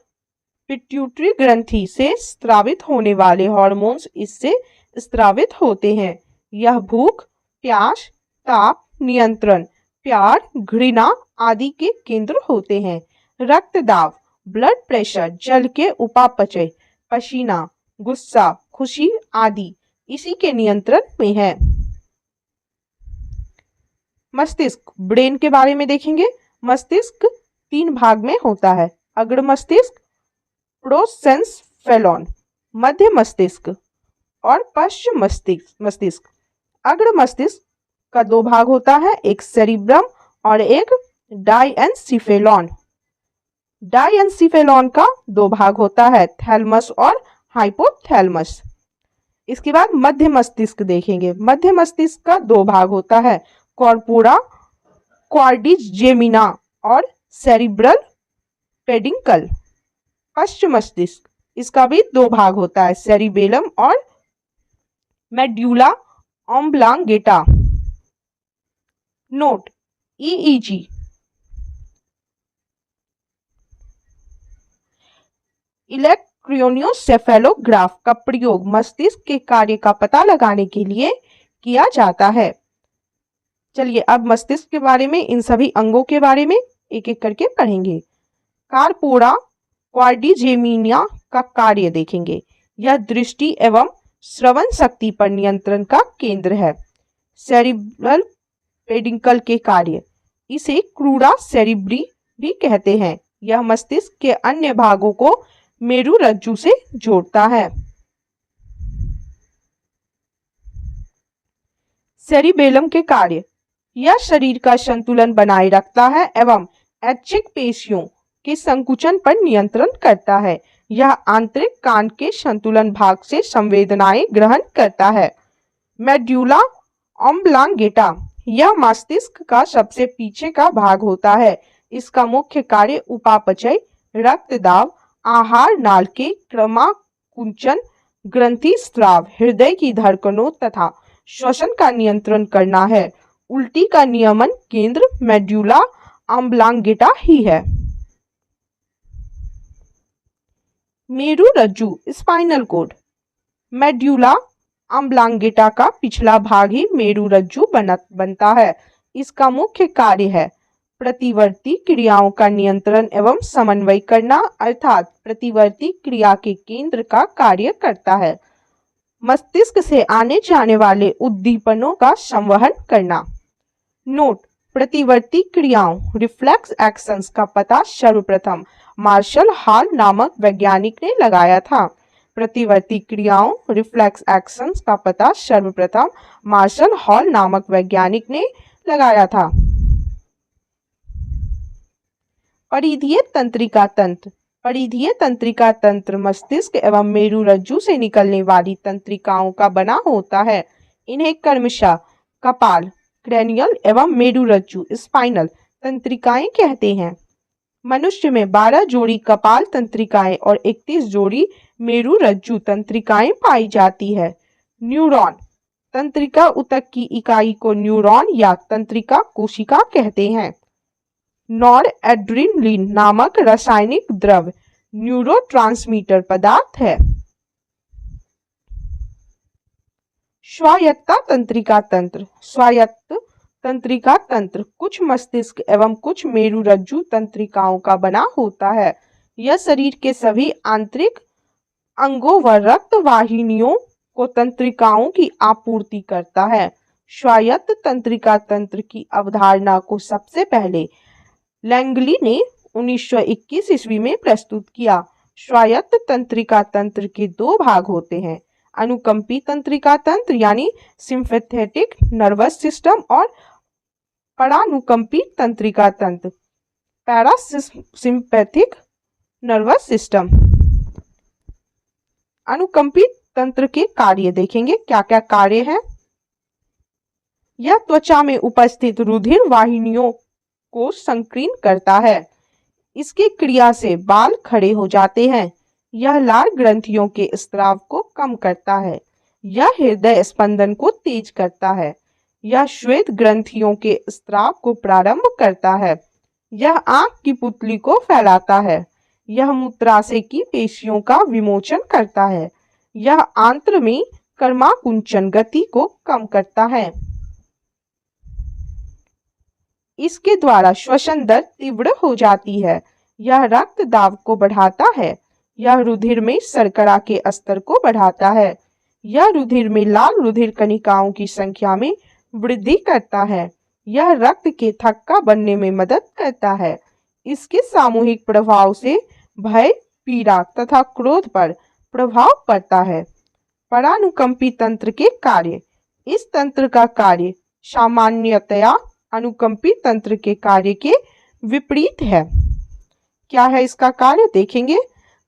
पिट्यूटरी ग्रंथि से स्रावित होने वाले हार्मोन्स इससे स्रावित होते हैं। यह भूख, प्यास, ताप नियंत्रण, प्यार, घृणा आदि के केंद्र होते हैं। रक्त दाब, ब्लड प्रेशर, जल के उपापचय, पसीना, गुस्सा, खुशी आदि इसी के नियंत्रण में है। मस्तिष्क ब्रेन के बारे में देखेंगे। मस्तिष्क 3 भाग में होता है, अग्र मस्तिष्क, प्रोसेंसफेलॉन, मध्य मस्तिष्क और पश्च मस्तिष्क। अग्र मस्तिष्क का 2 भाग होता है, एक सेरिब्रम और एक डायएन्सिफेलॉन। डायएन्सिफेलॉन का 2 भाग होता है, थैलमस और हाइपोथैलेमस। इसके बाद मध्य मस्तिष्क देखेंगे। मध्य मस्तिष्क का 2 भाग होता है, कॉर्पोरा क्वाड्रिजेमिना और सेरिब्रल पेडिंकल। पश्च मस्तिष्क, इसका भी 2 भाग होता है, सेरिबेलम और मेड्यूला ऑब्लांगेटा। नोट: ईईजी इलेक्ट्रोएन्सेफेलोग्राफ का प्रयोग मस्तिष्क के कार्य का पता लगाने के लिए किया जाता है। चलिए अब मस्तिष्क के बारे में, इन सभी अंगों के बारे में एक एक करके पढ़ेंगे। कार्पोरा क्वाड्रिजेमिना का कार्य देखेंगे। यह दृष्टि एवं श्रवण शक्ति पर नियंत्रण का केंद्र है। सेरिब्रल पेडिंकल के कार्य, इसे क्रूरा सेरिब्री भी कहते हैं। यह मस्तिष्क के अन्य भागों को मेरुरज्जु से जोड़ता है। सेरिबेलम के कार्य, यह शरीर का संतुलन बनाए रखता है एवं ऐच्छिक पेशियों के संकुचन पर नियंत्रण करता है। यह आंतरिक कान के संतुलन भाग से संवेदनाएं ग्रहण करता है। मेड्यूला ऑब्लांगेटा, यह मस्तिष्क का सबसे पीछे का भाग होता है। इसका मुख्य कार्य उपापचय, रक्त दाब, आहार नाल के क्रमाकुंचन, ग्रंथि स्राव हृदय की धड़कनों तथा श्वसन का नियंत्रण करना है। उल्टी का नियमन केंद्र मेड्यूला ऑब्लांगेटा ही है। मेरुरज्जु स्पाइनल कोड। मेड्यूला ऑब्लांगेटा का पिछला भाग ही मेरुरज्जु बनता है। इसका मुख्य कार्य है प्रतिवर्ती क्रियाओं का नियंत्रण एवं समन्वय करना, अर्थात प्रतिवर्ती क्रिया के केंद्र का कार्य करता है। मस्तिष्क से आने जाने वाले उद्दीपनों का संवहन करना। नोट: प्रतिवर्ती क्रियाओं रिफ्लेक्स एक्शंस का पता सर्वप्रथम मार्शल हॉल नामक वैज्ञानिक ने लगाया था। प्रतिवर्ती क्रियाओं रिफ्लेक्स एक्शंस का पता सर्वप्रथम मार्शल हॉल नामक वैज्ञानिक ने लगाया था। परिधीय तंत्रिका तंत्र। परिधीय तंत्रिका तंत्र मस्तिष्क एवं मेरुरज्जु से निकलने वाली तंत्रिकाओं का बना होता है। इन्हें क्रमशः कपाल क्रैनियल एवं मेरुरज्जु स्पाइनल तंत्रिकाएं कहते हैं। मनुष्य में 12 जोड़ी कपाल तंत्रिकाएं और 31 जोड़ी मेरुरज्जु तंत्रिकाएं पाई जाती है। न्यूरॉन। तंत्रिका ऊतक की इकाई को न्यूरॉन या तंत्रिका कोशिका कहते हैं। नॉरएड्रेनालिन नामक रासायनिक द्रव्य न्यूरोट्रांसमीटर पदार्थ है। स्वायत्त तंत्रिका तंत्र। स्वायत्त तंत्रिका तंत्र कुछ मस्तिष्क एवं कुछ मेरुरज्जु तंत्रिकाओं का बना होता है। यह शरीर के सभी आंतरिक अंगों व रक्त वाहिनियों को तंत्रिकाओं की आपूर्ति करता है। स्वायत्त तंत्रिका तंत्र की अवधारणा को सबसे पहले लैंगली ने 1921 ईस्वी में प्रस्तुत किया। स्वायत्त तंत्रिका तंत्र के दो भाग होते हैं: अनुकंपी तंत्रिका तंत्र यानी सिंपैथेटिक नर्वस सिस्टम और परानुकंपी तंत्रिका तंत्र पैरासिम्पैथिक नर्वस सिस्टम। अनुकंपी तंत्र के कार्य देखेंगे, क्या क्या कार्य है। यह त्वचा में उपस्थित रुधिर वाहिनियों को संकीर्ण करता है। इसकी क्रिया से बाल खड़े हो जाते हैं। यह लार ग्रंथियों के स्राव को कम करता है। यह हृदय स्पंदन को तेज करता है। यह श्वेत ग्रंथियों के स्राव को प्रारंभ करता है। यह आंख की पुतली को फैलाता है। यह मूत्राशय की पेशियों का विमोचन करता है। यह आंत्र में कर्माकुंचन गति को कम करता है। इसके द्वारा श्वसन दर तीव्र हो जाती है। यह रक्त दाब को बढ़ाता है। यह रुधिर में शर्करा के स्तर को बढ़ाता है। यह रुधिर में लाल रुधिर कणिकाओं की संख्या में वृद्धि करता है। यह रक्त के थक्का बनने में मदद करता है। इसके सामूहिक प्रभाव से भय, पीड़ा तथा क्रोध पर प्रभाव पड़ता है। परानुकंपी तंत्र के कार्य। इस तंत्र का कार्य सामान्यतया अनुकंपी तंत्र के कार्य के विपरीत है। क्या है इसका कार्य देखेंगे।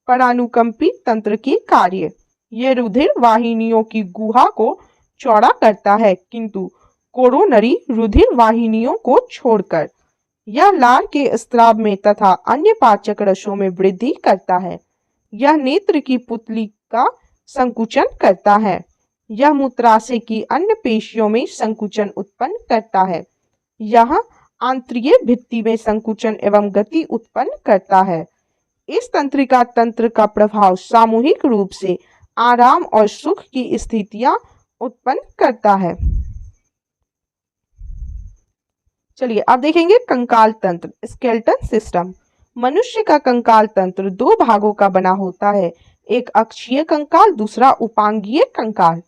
परानुकंपी तंत्र के कार्य। यह रुधिर वाहिनियों की गुहा को चौड़ा करता है, किंतु कोरोनरी रुधिर वाहिनियों को छोड़कर। यह लार के स्राव में तथा अन्य पाचक रसों में वृद्धि करता है। यह नेत्र की पुतली का संकुचन करता है। यह मूत्राशय की अन्य पेशियों में संकुचन उत्पन्न करता है। यह आंतरीय भित्ति में संकुचन एवं गति उत्पन्न करता है। इस तंत्रिका तंत्र का प्रभाव सामूहिक रूप से आराम और सुख की स्थितियां उत्पन्न करता है। चलिए अब देखेंगे कंकाल तंत्र, स्केलेटन सिस्टम। मनुष्य का कंकाल तंत्र दो भागों का बना होता है, एक अक्षीय कंकाल, दूसरा उपांगीय कंकाल।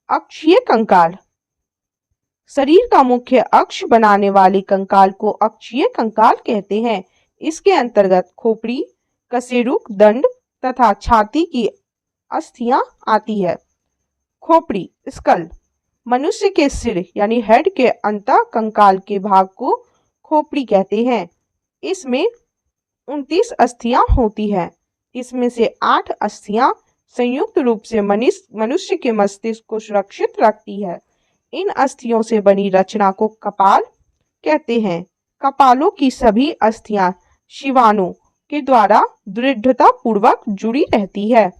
अक्षीय कंकाल शरीर का मुख्य अक्ष बनाने वाले कंकाल को अक्षीय कंकाल कहते हैं। इसके अंतर्गत खोपड़ी, कशेरुक, दंड तथा छाती की अस्थियां आती है। खोपड़ी स्कल मनुष्य के सिर यानी हेड के अंतः कंकाल के भाग को खोपड़ी कहते हैं। इसमें 29 अस्थियां होती है। इसमें से 8 अस्थियां संयुक्त रूप से मनुष्य के मस्तिष्क को सुरक्षित रखती है। इन अस्थियों से बनी रचना को कपाल कहते हैं। कपालों की सभी अस्थियां शिवाणु के द्वारा दृढ़ता पूर्वक जुड़ी रहती है।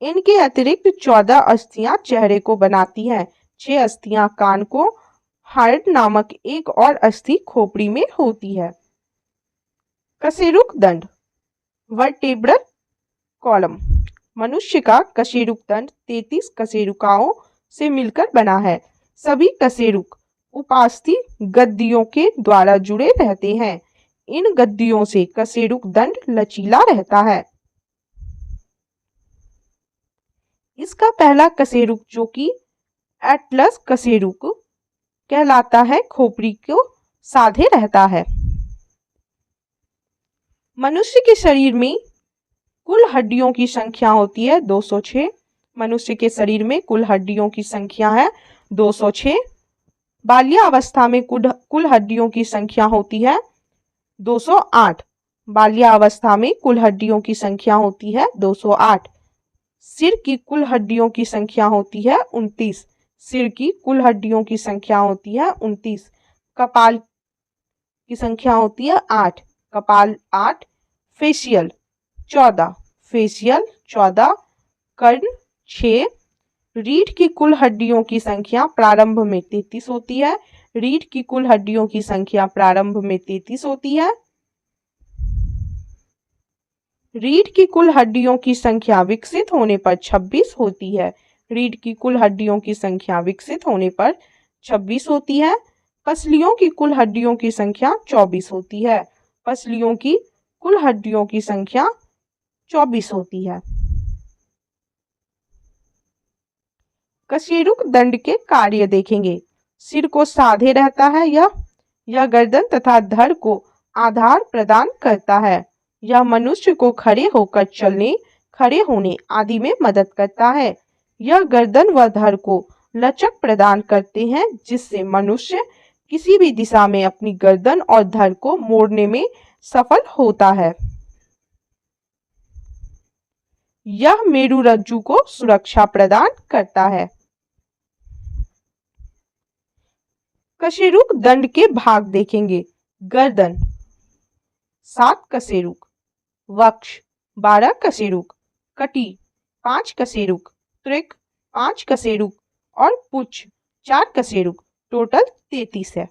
इनके अतिरिक्त 14 अस्थियां चेहरे को बनाती हैं। 6 अस्थियां कान को, हार्ट नामक एक और अस्थि खोपड़ी में होती है। कशेरुक दंड, वर्टेब्रल कॉलम। मनुष्य का कशेरुक दंड 33 कशेरुकाओं से मिलकर बना है। सभी कशेरुक उपास्थि गद्दियों के द्वारा जुड़े रहते हैं। इन गद्दियों से कशेरुक दंड लचीला रहता है। इसका पहला कशेरुक जो कि एटलस कशेरुक कहलाता है, खोपड़ी को साधे रहता है। मनुष्य के शरीर में कुल हड्डियों की संख्या होती है 206। मनुष्य के शरीर में कुल हड्डियों की संख्या है 206। बाल्यावस्था में कुल हड्डियों की संख्या होती है 208। बाल्यावस्था में कुल हड्डियों की संख्या होती है 208। सिर की कुल हड्डियों की संख्या होती है 29। सिर की कुल हड्डियों की संख्या होती है 29। कपाल की संख्या होती है 8। कपाल 8। फेशियल 14। फेशियल 14। कर्ण 6। रीढ़ की कुल हड्डियों की संख्या प्रारंभ में 33 होती है। रीढ़ की कुल हड्डियों की संख्या प्रारंभ में 33 होती है। रीढ़ की कुल हड्डियों की संख्या विकसित होने पर 26 होती है। रीढ़ की कुल हड्डियों की संख्या विकसित होने पर 26 होती है। पसलियों की कुल हड्डियों की संख्या 24 होती है। पसलियों की कुल हड्डियों की संख्या 24 होती है। कशेरुक दंड के कार्य देखेंगे। सिर को साधे रहता है। यह गर्दन तथा धड़ को आधार प्रदान करता है। यह मनुष्य को खड़े होकर चलने, खड़े होने आदि में मदद करता है। यह गर्दन व धड़ को लचक प्रदान करते हैं, जिससे मनुष्य किसी भी दिशा में अपनी गर्दन और धड़ को मोड़ने में सफल होता है। यह मेरुरज्जु को सुरक्षा प्रदान करता है। कशेरुक दंड के भाग देखेंगे। गर्दन 7 कशेरुक, वक्ष 12 कशेरुक, कटी 5 कशेरुक, त्रिक 5 कशेरुक और पुच्छ 4 कशेरुक, टोटल 33 है।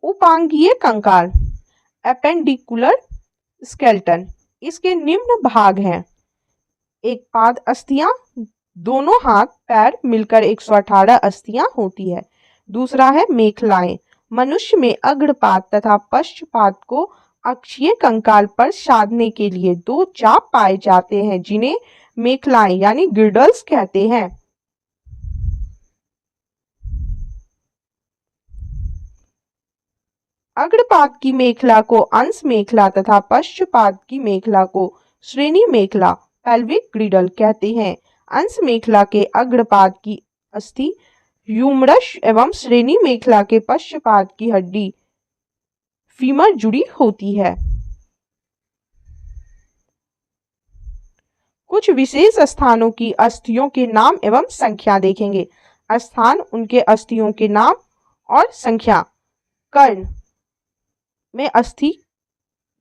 उपांगीय कंकाल, एपेंडिकुलर स्केलेटन, इसके निम्न भाग हैं। एक पाद अस्थियां, दोनों हाथ पैर मिलकर 118 अस्थियां होती है। दूसरा है मेखलाएं। मनुष्य में अग्रपाद तथा पश्चपाद को अक्षीय कंकाल पर साधने के लिए 2 चाप पाए जाते हैं, जिन्हें मेखलाएं यानी गिर्डल्स कहते हैं। अग्रपाद की मेखला को अंश मेखला तथा पश्चपाद की मेखला को श्रेणी मेखला पेल्विक ग्रिडल कहते हैं। अंश मेखला के अग्रपाद की अस्थि ह्यूमरस एवं श्रेणी मेखला के पश्चपाद की हड्डी फीमर जुड़ी होती है। कुछ विशेष स्थानों की अस्थियों के नाम एवं संख्या देखेंगे। स्थान, उनके अस्थियों के नाम और संख्या। कर्ण में अस्थि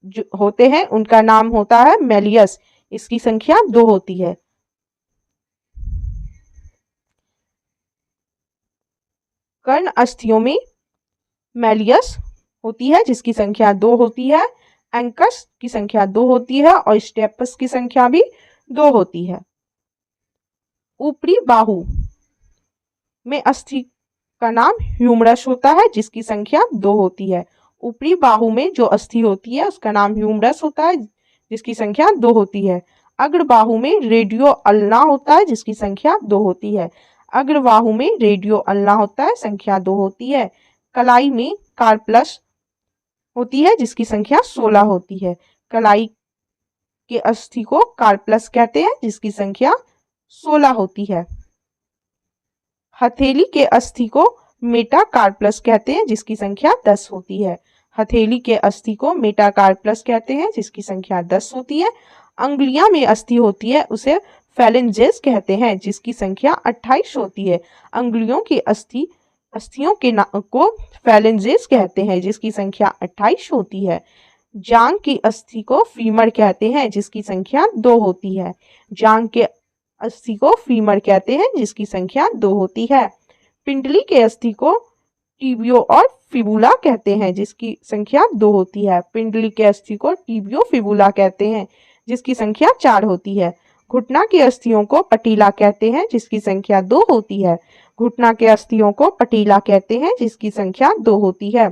जो होते हैं उनका नाम होता है मेलियस, इसकी संख्या 2 होती है। कर्ण अस्थियों में मेलियस होती है जिसकी संख्या 2 होती है। एंकस की संख्या 2 होती है और स्टेपस की संख्या भी 2 होती है। ऊपरी बाहु में अस्थि का नाम ह्यूमरस होता है जिसकी संख्या 2 होती है। ऊपरी बाहु में जो अस्थि होती है उसका नाम ह्यूमरस होता है जिसकी संख्या 2 होती है। अग्रबाहु में रेडियो अल्ना होता है जिसकी संख्या 2 होती है। अग्रबाहु में रेडियो अल्ना होता है, संख्या 2 होती है। कलाई में कार्पल्स होती है जिसकी संख्या 16 होती है। कलाई के अस्थि को कार्पल्स कहते हैं जिसकी संख्या 16 होती है। हथेली के अस्थि को मेटाकार्पल्स कहते हैं जिसकी संख्या 10 होती है। हथेली के अस्थि को मेटाकार्पल्स कहते हैं जिसकी संख्या 10 होती है। अंगुलियां में अस्थि होती है उसे फैलेंजेस कहते हैं जिसकी संख्या 28 होती है। अंगुलियों की अस्थियों के को फैलेंजेस कहते हैं जिसकी संख्या 28 होती है। जांघ की अस्थि को फीमर कहते हैं जिसकी संख्या 2 होती है। जांघ के अस्थि को फीमर कहते हैं जिसकी संख्या 2 होती है। पिंडली के अस्थि को टिबियो और फिबुला कहते हैं जिसकी संख्या 2 होती है। पिंडली के अस्थि को टिबियो फिबुला कहते हैं जिसकी संख्या 4 होती है। घुटना के अस्थियों को पटीला कहते हैं जिसकी संख्या 2 होती है। घुटना के अस्थियों को पटीला कहते हैं जिसकी संख्या 2 होती है।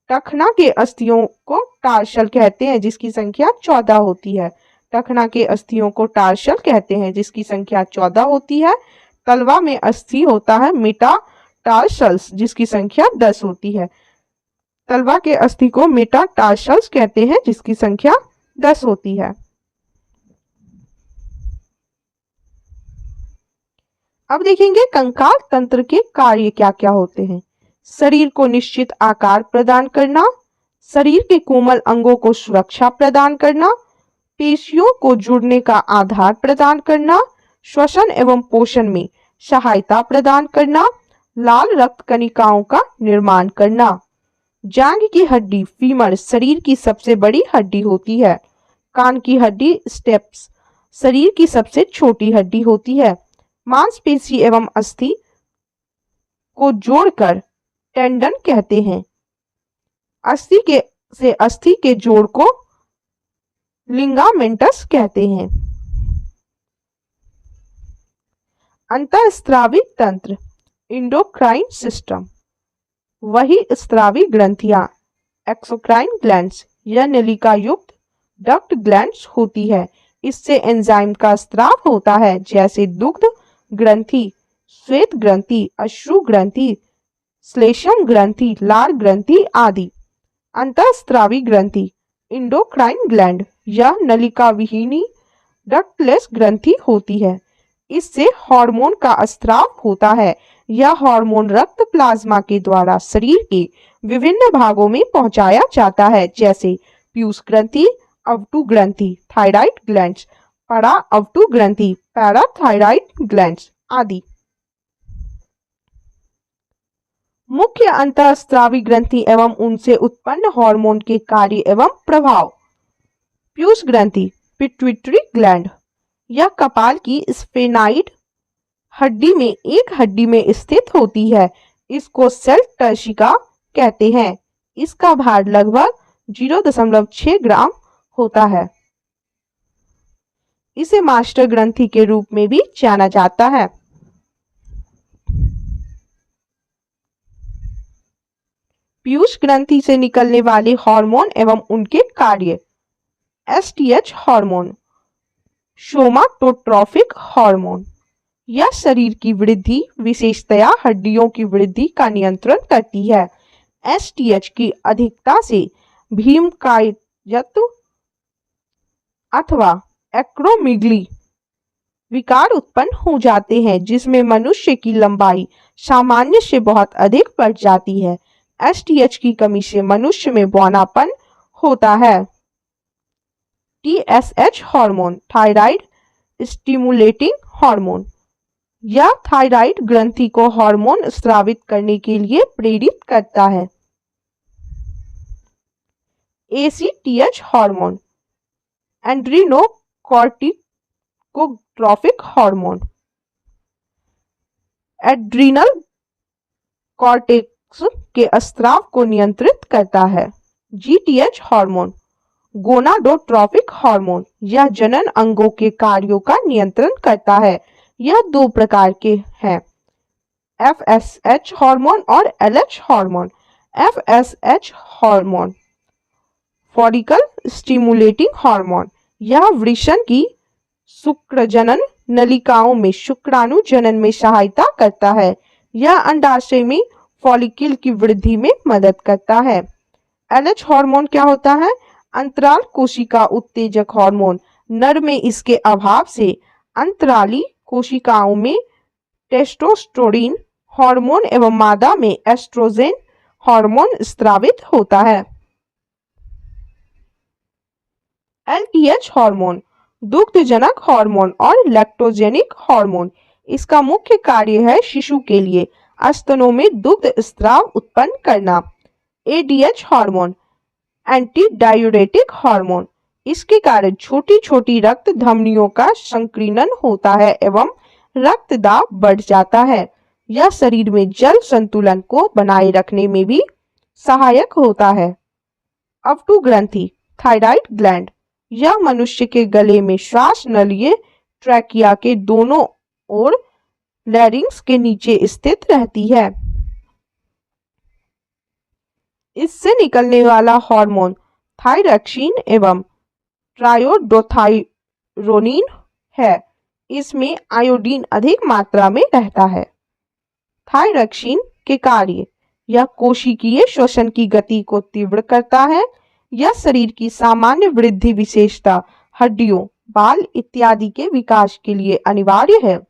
टखना के अस्थियों को टार्शल कहते हैं जिसकी संख्या 14 होती है। टखना के अस्थियों को टार्शल कहते हैं जिसकी संख्या 14 होती है। तलवा में अस्थि होता है मेटाटार्सल्स जिसकी संख्या 10 होती है। तलवा के अस्थि को मेटाटार्सल्स कहते हैं जिसकी संख्या 10 होती है। अब देखेंगे कंकाल तंत्र के कार्य क्या क्या होते हैं। शरीर को निश्चित आकार प्रदान करना, शरीर के कोमल अंगों को सुरक्षा प्रदान करना, पेशियों को जुड़ने का आधार प्रदान करना, श्वसन एवं पोषण में सहायता प्रदान करना, लाल रक्त कणिकाओं का निर्माण करना। जांघ की हड्डी फीमर शरीर की सबसे बड़ी हड्डी होती है। कान की हड्डी स्टेप्स शरीर की सबसे छोटी हड्डी होती है। मांसपेशी एवं अस्थि को जोड़कर टेंडन कहते हैं। अस्थि के जोड़ को लिगामेंटस कहते हैं। अंतःस्रावी तंत्र इंडोक्राइन सिस्टम वही स्रावी ग्रंथियां एक्सोक्राइन ग्लैंड्स या नलिका युक्त डक्ट ग्लैंड्स होती है। इससे एंजाइम का स्राव होता है जैसे दुग्ध ग्रंथि, श्वेत ग्रंथि, अश्रु ग्रंथि, श्लेष्म ग्रंथि, लार ग्रंथि आदि। अंतःस्रावी ग्रंथि इंडोक्राइन ग्लैंड या नलिका विहीनी डक्टलेस ग्रंथि होती है। इससे हार्मोन का स्राव होता है। यह हार्मोन रक्त प्लाज्मा के द्वारा शरीर के विभिन्न भागों में पहुंचाया जाता है जैसे पीयूष ग्रंथि, अवटु ग्रंथि, थायराइड ग्लैंड्स, परा अवटु ग्रंथि, पैराथायराइड ग्लैंड्स आदि। मुख्य अंतःस्रावी ग्रंथि एवं उनसे उत्पन्न हार्मोन के कार्य एवं प्रभाव। पीयूष ग्रंथि पिट्यूटरी ग्लैंड यह कपाल की स्फेनाइड हड्डी में स्थित होती है। इसको सेल टर्शिका कहते हैं। इसका भार लगभग 0.6 ग्राम होता है। इसे मास्टर ग्रंथि के रूप में भी जाना जाता है। पीयूष ग्रंथि से निकलने वाले हार्मोन एवं उनके कार्य। एसटीएच हार्मोन सोमाटोट्रोफिक हार्मोन यह शरीर की वृद्धि विशेषतया हड्डियों की वृद्धि का नियंत्रण करती है। एसटीएच की अधिकता से भीमकायत्व अथवा एक्रोमीगली विकार उत्पन्न हो जाते हैं जिसमें मनुष्य की लंबाई सामान्य से बहुत अधिक बढ़ जाती है। एसटीएच की कमी से मनुष्य में बौनापन होता है। TSH hormone thyroid stimulating hormone यह थायराइड ग्रंथि को हार्मोन स्रावित करने के लिए प्रेरित करता है। ACTH hormone adrenocorticotrophic hormone adrenal cortex के स्राव को नियंत्रित करता है। जीटीएच हार्मोन गोनाडोट्रोफिक हार्मोन यह जनन अंगों के कार्यों का नियंत्रण करता है। यह 2 प्रकार के हैं, एफएसएच हार्मोन और LH hormone. FSH hormone follicle stimulating hormone यह वृषण की शुक्रजनन नलिकाओं में शुक्राणु जनन में सहायता करता है। यह अंडाशय में फॉलिकल की वृद्धि में मदद करता है। एलएच हार्मोन क्या होता है? अंतराल कोशिका उत्तेजक हार्मोन। नर में इसके अभाव से अंतराली कोशिकाओं में टेस्टोस्टेरोन हार्मोन एवं मादा में एस्ट्रोजन हार्मोन स्रावित होता है। एलटीएच हार्मोन दुग्धजनक हार्मोन और लैक्टोजेनिक हार्मोन। इसका मुख्य कार्य है शिशु के लिए स्तनों में दुग्ध स्राव उत्पन्न करना। ADH hormone anti diuretic hormone. इसके कारण छोटी छोटी रक्त धमनियों का संकीर्णन होता है एवं रक्त दाब बढ़ जाता है। यह शरीर में जल संतुलन को बनाए रखने में भी सहायक होता है। अवटु ग्रंथि, थायराइड ग्लैंड। यह मनुष्य के गले में श्वास नलिये ट्रैकिया के दोनों ओर लैरिंक्स के नीचे स्थित रहती है। इससे निकलने वाला हार्मोन थायरॉक्सिन एवं ट्रायोडोथायरोनिन है। इसमें आयोडीन अधिक मात्रा में रहता है। थायरॉक्सिन के कार्य, यह कोशिकीय श्वसन की गति को तीव्र करता है। यह शरीर की सामान्य वृद्धि विशेषता, हड्डियों, बाल इत्यादि के विकास के लिए अनिवार्य है।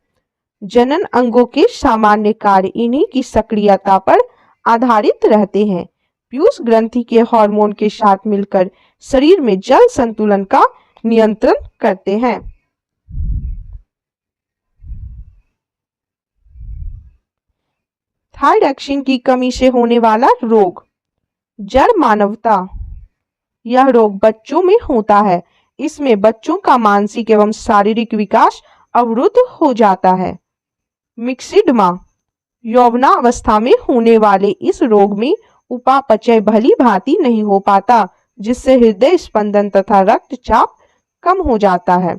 जनन अंगों के सामान्य कार्य इन्हीं की सक्रियता पर आधारित रहते हैं। पीयूष ग्रंथि के हार्मोन के साथ मिलकर शरीर में जल संतुलन का नियंत्रण करते हैं। थायरॉक्सिन की कमी से होने वाला रोग, जड़ मानवता। यह रोग बच्चों में होता है। इसमें बच्चों का मानसिक एवं शारीरिक विकास अवरुद्ध हो जाता है। मिक्सिडमा, यौवनावस्था में होने वाले इस रोग में उपापचय भली भांति नहीं हो पाता, जिससे हृदय स्पंदन तथा रक्तचाप कम हो जाता है।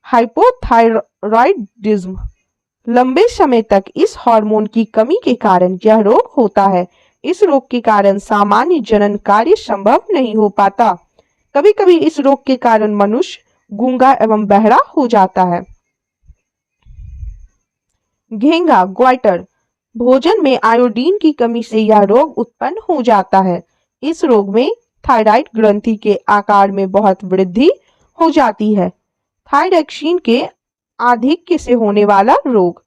हाइपोथायरॉयडिज्म, लंबे समय तक इस हार्मोन की कमी के कारण यह रोग होता है। इस रोग के कारण सामान्य जनन कार्य संभव नहीं हो पाता। कभी कभी इस रोग के कारण मनुष्य गूंगा एवं बहरा हो जाता है। घेंगा, ग्वाइटर, भोजन में आयोडीन की कमी से यह रोग उत्पन्न हो जाता है। इस रोग में थायराइड ग्रंथि के आकार में बहुत वृद्धि हो जाती है। थायरॉक्सिन के आधिक्य से होने वाला रोग,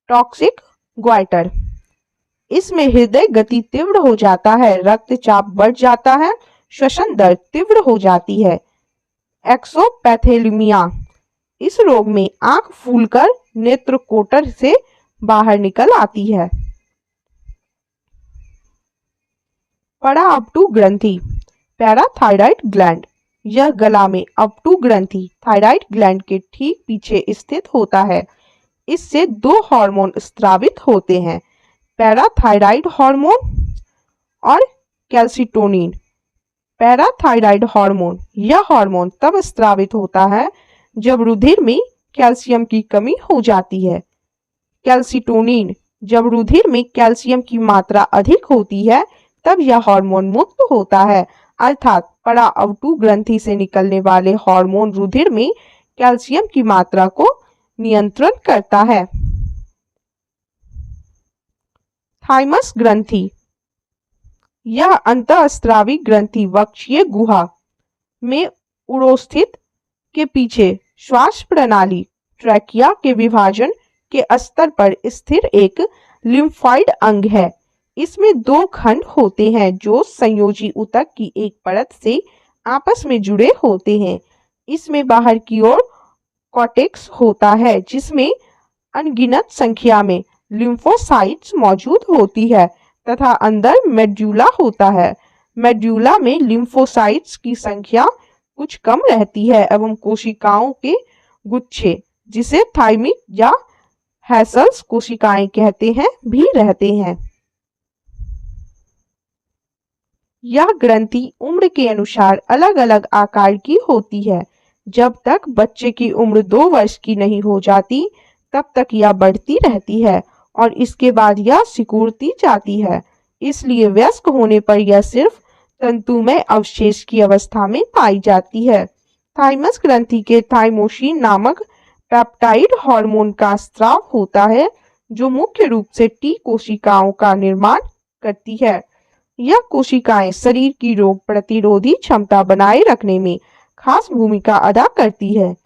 टॉक्सिक ग्वाइटर। इसमें हृदय गति तीव्र हो जाता है, रक्तचाप बढ़ जाता है, श्वसन दर तीव्र हो जाती है। एक्सोपैथेलीमिया, इस रोग में आंख फूलकर नेत्रकोटर से बाहर निकल आती है। पराअपटु ग्रंथि, पैराथायराइड ग्लैंड। यह गला में अपटु ग्रंथि थायराइड ग्लैंड के ठीक पीछे स्थित होता है। इससे दो हार्मोन स्रावित होते हैं, पैराथायराइड हार्मोन और कैल्सिटोनिन। पैराथायराइड हार्मोन, यह हार्मोन तब स्रावित होता है जब रुधिर में कैल्शियम की कमी हो जाती है। कैल्सिटोनिन, जब रुधिर में कैल्शियम की मात्रा अधिक होती है तब यह हार्मोन मुक्त होता है, अर्थात पराअपटु ग्रंथि से निकलने वाले हार्मोन रुधिर में कैल्शियम की मात्रा को नियंत्रण करता है। थाइमस ग्रंथि, यह अंतःस्रावी ग्रंथि वक्षीय गुहा में उरोस्थित के पीछे श्वास प्रणाली ट्रैकिया के विभाजन के स्तर पर स्थिर एक लिम्फॉइड अंग है। इसमें दो खंड होते हैं जो संयोजी ऊतक की एक परत से आपस में जुड़े होते हैं। इसमें बाहर की ओर कॉर्टेक्स होता है जिसमें अनगिनत संख्या में लिम्फोसाइट्स मौजूद होती है तथा अंदर मेड्यूला होता है। मेड्यूला में लिम्फोसाइट्स की संख्या कुछ कम रहती है एवं कोशिकाओं के गुच्छे, जिसे थाइमिक या हैसल्स कोशिकाएं कहते हैं, भी रहते हैं। यह ग्रंथि उम्र के अनुसार अलग अलग आकार की होती है। जब तक बच्चे की उम्र 2 वर्ष की नहीं हो जाती तब तक यह बढ़ती रहती है और इसके बाद यह सिकुड़ती जाती है। इसलिए वयस्क होने पर यह सिर्फ तंतुमय अवशेष की अवस्था में पाई जाती है। थाइमस ग्रंथि के थाइमोसिन नामक पेप्टाइड हार्मोन का स्राव होता है जो मुख्य रूप से टी कोशिकाओं का निर्माण करती है। यह कोशिकाएं शरीर की रोग प्रतिरोधी क्षमता बनाए रखने में खास भूमिका अदा करती है।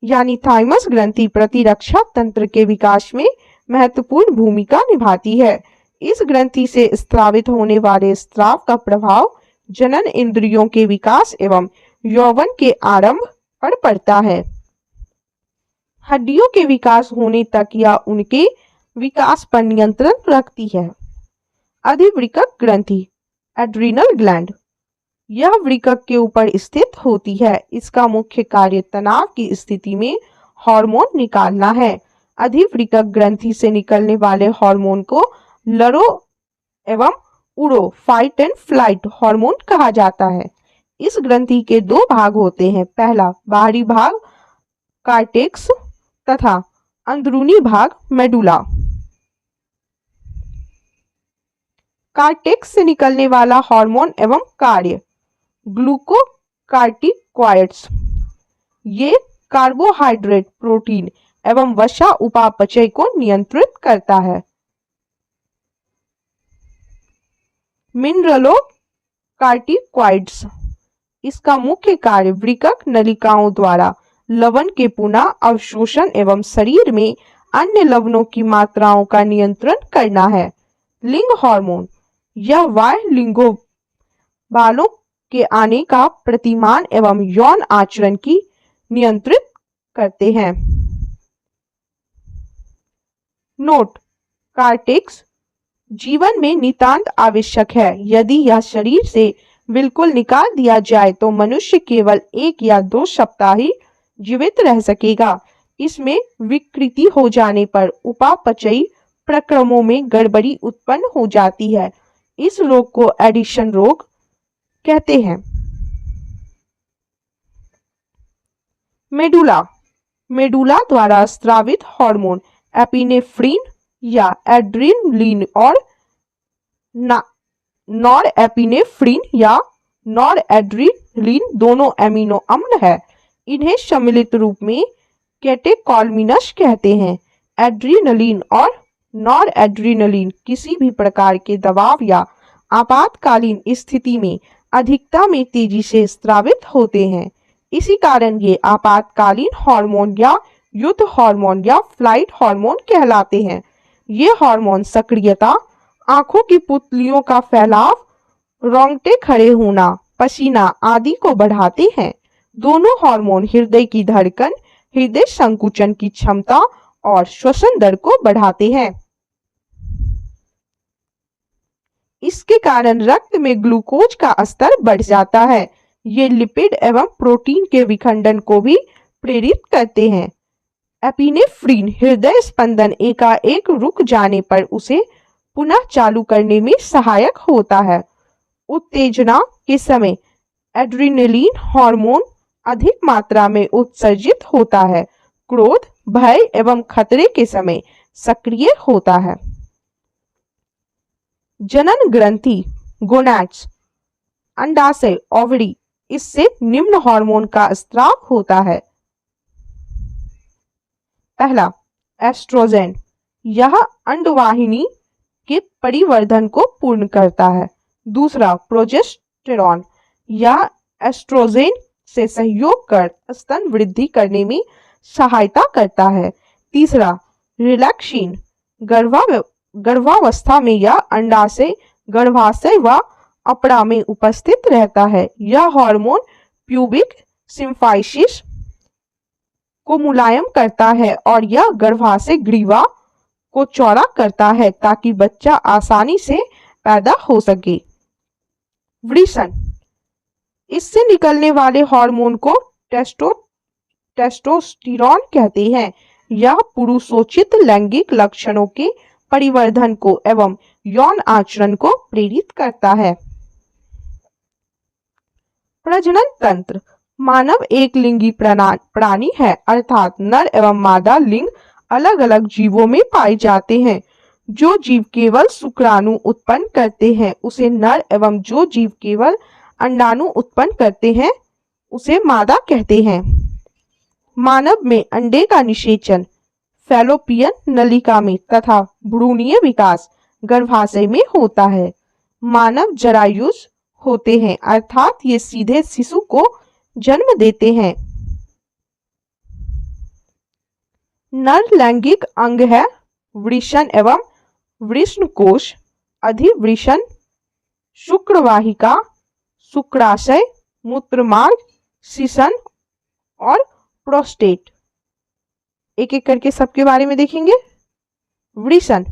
यानी थाइमस ग्रंथि प्रतिरक्षा तंत्र के विकास में महत्वपूर्ण भूमिका निभाती है। इस ग्रंथि से स्रावित होने वाले स्राव का प्रभाव जनन इंद्रियों के विकास एवं यौवन के आरंभ पर पड़ता है। हड्डियों के विकास होने तक या उनके विकास पर नियंत्रण रखती है। अधिवृक्क ग्रंथि, एड्रिनल ग्लैंड। यह वृक्क के ऊपर स्थित होती है। इसका मुख्य कार्य तनाव की स्थिति में हार्मोन निकालना है। अधिवृक्क ग्रंथि से निकलने वाले हार्मोन को लड़ो एवं उड़ो फाइट एंड फ्लाइट हार्मोन कहा जाता है। इस ग्रंथि के दो भाग होते हैं। पहला बाहरी भाग कार्टेक्स तथा अंदरूनी भाग मेडुला। कार्टेक्स से निकलने वाला हार्मोन एवं कार्य ग्लूकोकार्टिकॉइड्स। ये कार्बोहाइड्रेट, प्रोटीन एवं वसा उपापचय को नियंत्रित करता है। मिनरलोकार्टिकॉइड्स। इसका मुख्य कार्य वृक्क नलिकाओं द्वारा लवण के पुनः अवशोषण एवं शरीर में अन्य लवणों की मात्राओं का नियंत्रण करना है। लिंग हार्मोन। यह बाह्य लिंगों बालों के आने का प्रतिमान एवं यौन आचरण की नियंत्रित करते हैं। नोट: कार्टेक्स जीवन में नितांत आवश्यक है। यदि यह शरीर से बिल्कुल निकाल दिया जाए तो मनुष्य केवल 1 या 2 सप्ताह ही जीवित रह सकेगा। इसमें विकृति हो जाने पर उपापचयी प्रक्रमों में गड़बड़ी उत्पन्न हो जाती है। इस रोग को एडिशन रोग कहते हैं। मेडुला। मेडुला द्वारा स्रावित हार्मोन एपिनेफ्रिन या एड्रेनलिन और नॉरएपिनेफ्रिन या नॉरएड्रेनलिन दोनों एमिनो अम्ल है। इन्हें सम्मिलित रूप में कैटेकॉलमिनस कहते हैं। एड्रेनलिन और नॉरएड्रेनलिन किसी भी प्रकार के दबाव या आपातकालीन स्थिति में अधिकता में तेजी से स्रावित होते हैं। इसी कारण ये आपातकालीन हार्मोन या युद्ध हार्मोन या फ्लाइट हार्मोन कहलाते हैं। ये हार्मोन सक्रियता, आंखों की पुतलियों का फैलाव, रोंगटे खड़े होना, पसीना आदि को बढ़ाते हैं। दोनों हार्मोन हृदय की धड़कन, हृदय संकुचन की क्षमता और श्वसन दर को बढ़ाते हैं। इसके कारण रक्त में ग्लूकोज का स्तर बढ़ जाता है। ये लिपिड एवं प्रोटीन के विखंडन को भी प्रेरित करते हैं। एपिनेफ्रिन हृदय स्पंदन एकाएक रुक जाने पर उसे पुनः चालू करने में सहायक होता है। उत्तेजना के समय एड्रेनलिन हार्मोन अधिक मात्रा में उत्सर्जित होता है। क्रोध, भय एवं खतरे के समय सक्रिय होता है। जनन ग्रंथि गोनैड्स, अंडाशय ओवरी, इससे निम्न हार्मोन का स्राव होता है। पहला एस्ट्रोजन, यह अंडवाहिनी के परिवर्धन को पूर्ण करता है। दूसरा प्रोजेस्टेरॉन, यह एस्ट्रोजन से सहयोग कर स्तन वृद्धि करने में सहायता करता है। तीसरा रिलैक्सिन, गर्भावस्था में यह अंडाशय, गर्भाशय व अपड़ा में उपस्थित रहता है। यह हार्मोन प्यूबिक सिम्फाइसिस को मुलायम करता है और यह गर्भाशय ग्रीवा को चौड़ा करता है ताकि बच्चा आसानी से पैदा हो सके। वृषण, इससे निकलने वाले हार्मोन को टेस्टोस्टेरोन कहते हैं। यह पुरुषोचित लैंगिक लक्षणों के परिवर्धन को एवं यौन आचरण को प्रेरित करता है। प्रजनन तंत्र। मानव एक लिंगी प्राणी है, अर्थात नर एवं मादा लिंग अलग अलग जीवों में पाए जाते हैं। जो जीव केवल शुक्राणु उत्पन्न करते हैं उसे नर एवं जो जीव केवल अंडाणु उत्पन्न करते हैं उसे मादा कहते हैं। मानव में अंडे का निषेचन फैलोपियन नलिका में तथा भ्रूणीय विकास गर्भाशय में होता है। मानव जरायुज होते हैं, अर्थात ये सीधे शिशु को जन्म देते हैं। नर लैंगिक अंग है वृषण एवं वृषणकोश, अधिवृषण, शुक्रवाहिका, शुक्राशय, मूत्रमार्ग, शिशन और प्रोस्टेट। एक एक करके सबके बारे में देखेंगे। वृषण,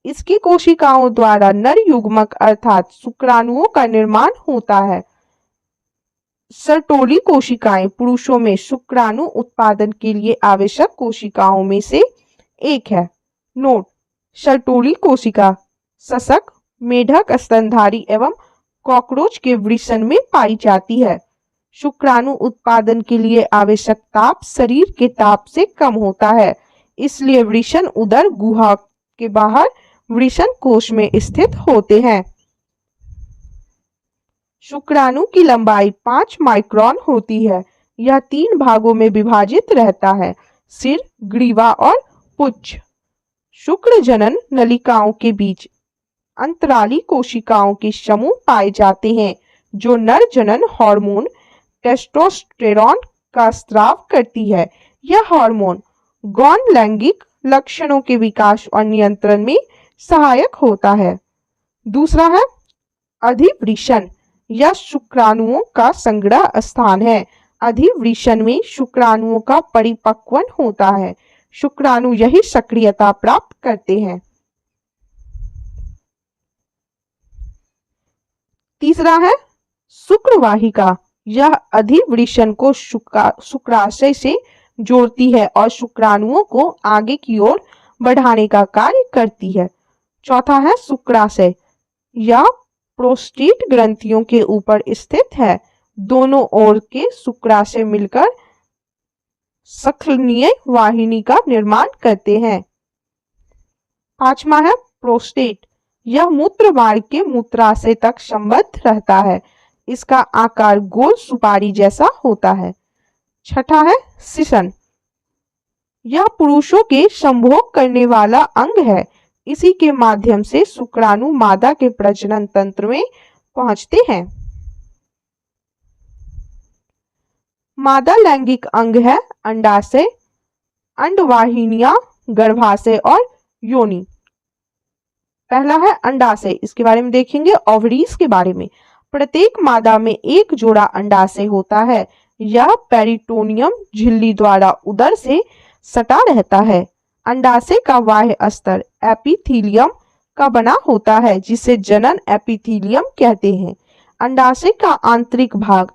इसकी कोशिकाओं द्वारा नर युग्मक अर्थात शुक्राणुओं का निर्माण होता है। सर्टोली कोशिकाएं पुरुषों में शुक्राणु उत्पादन के लिए आवश्यक कोशिकाओं में से एक है। नोट: सर्टोली कोशिका सशक, मेढक स्तनधारी एवं कॉकरोच के वृषण में पाई जाती है। शुक्राणु उत्पादन के लिए आवश्यक ताप शरीर के ताप से कम होता है, इसलिए वृषण उदर गुहा के बाहर वृषण कोश में स्थित होते हैं। शुक्राणु की लंबाई 5 माइक्रोन होती है। यह 3 भागों में विभाजित रहता है: सिर, ग्रीवा और पुच्छ। शुक्र जनन नलिकाओं के बीच अंतराली कोशिकाओं के समूह पाए जाते हैं जो नर जनन हार्मोन टेस्टोस्टेरोन का स्राव करती है। यह हार्मोन गौण लैंगिक लक्षणों के विकास और नियंत्रण में सहायक होता है। दूसरा है अधिवृषण। यह शुक्राणुओं का संग्रह स्थान है। अधिवृषण में शुक्राणुओं का परिपक्वन होता है। शुक्राणु यही सक्रियता प्राप्त करते हैं। तीसरा है शुक्रवाहिका। यह अधिवृषण को शुक्राशय से जोड़ती है और शुक्राणुओं को आगे की ओर बढ़ाने का कार्य करती है। चौथा है शुक्राशय। यह प्रोस्टेट ग्रंथियों के ऊपर स्थित है। दोनों ओर के शुक्राशय मिलकर संख्यनीय वाहिनी का निर्माण करते हैं। पांचवा है प्रोस्टेट। यह मूत्र मार्ग के मूत्राशय तक संबद्ध रहता है। इसका आकार गोल सुपारी जैसा होता है। छठा है शिशन। यह पुरुषों के संभोग करने वाला अंग है। इसी के माध्यम से शुक्राणु मादा के प्रजनन तंत्र में पहुंचते हैं। मादा लैंगिक अंग है अंडाशय, अंडवाहिनियां, गर्भाशय और योनि। पहला है अंडाशय, इसके बारे में देखेंगे। ओवरीज के बारे में, प्रत्येक मादा में एक जोड़ा अंडाशय होता है। यह पेरिटोनियम झिल्ली द्वारा उदर से सटा रहता है। अंडाशय का बाह्य स्तर एपिथीलियम का बना होता है, जिसे जनन एपिथीलियम कहते हैं। अंडाशय का आंतरिक भाग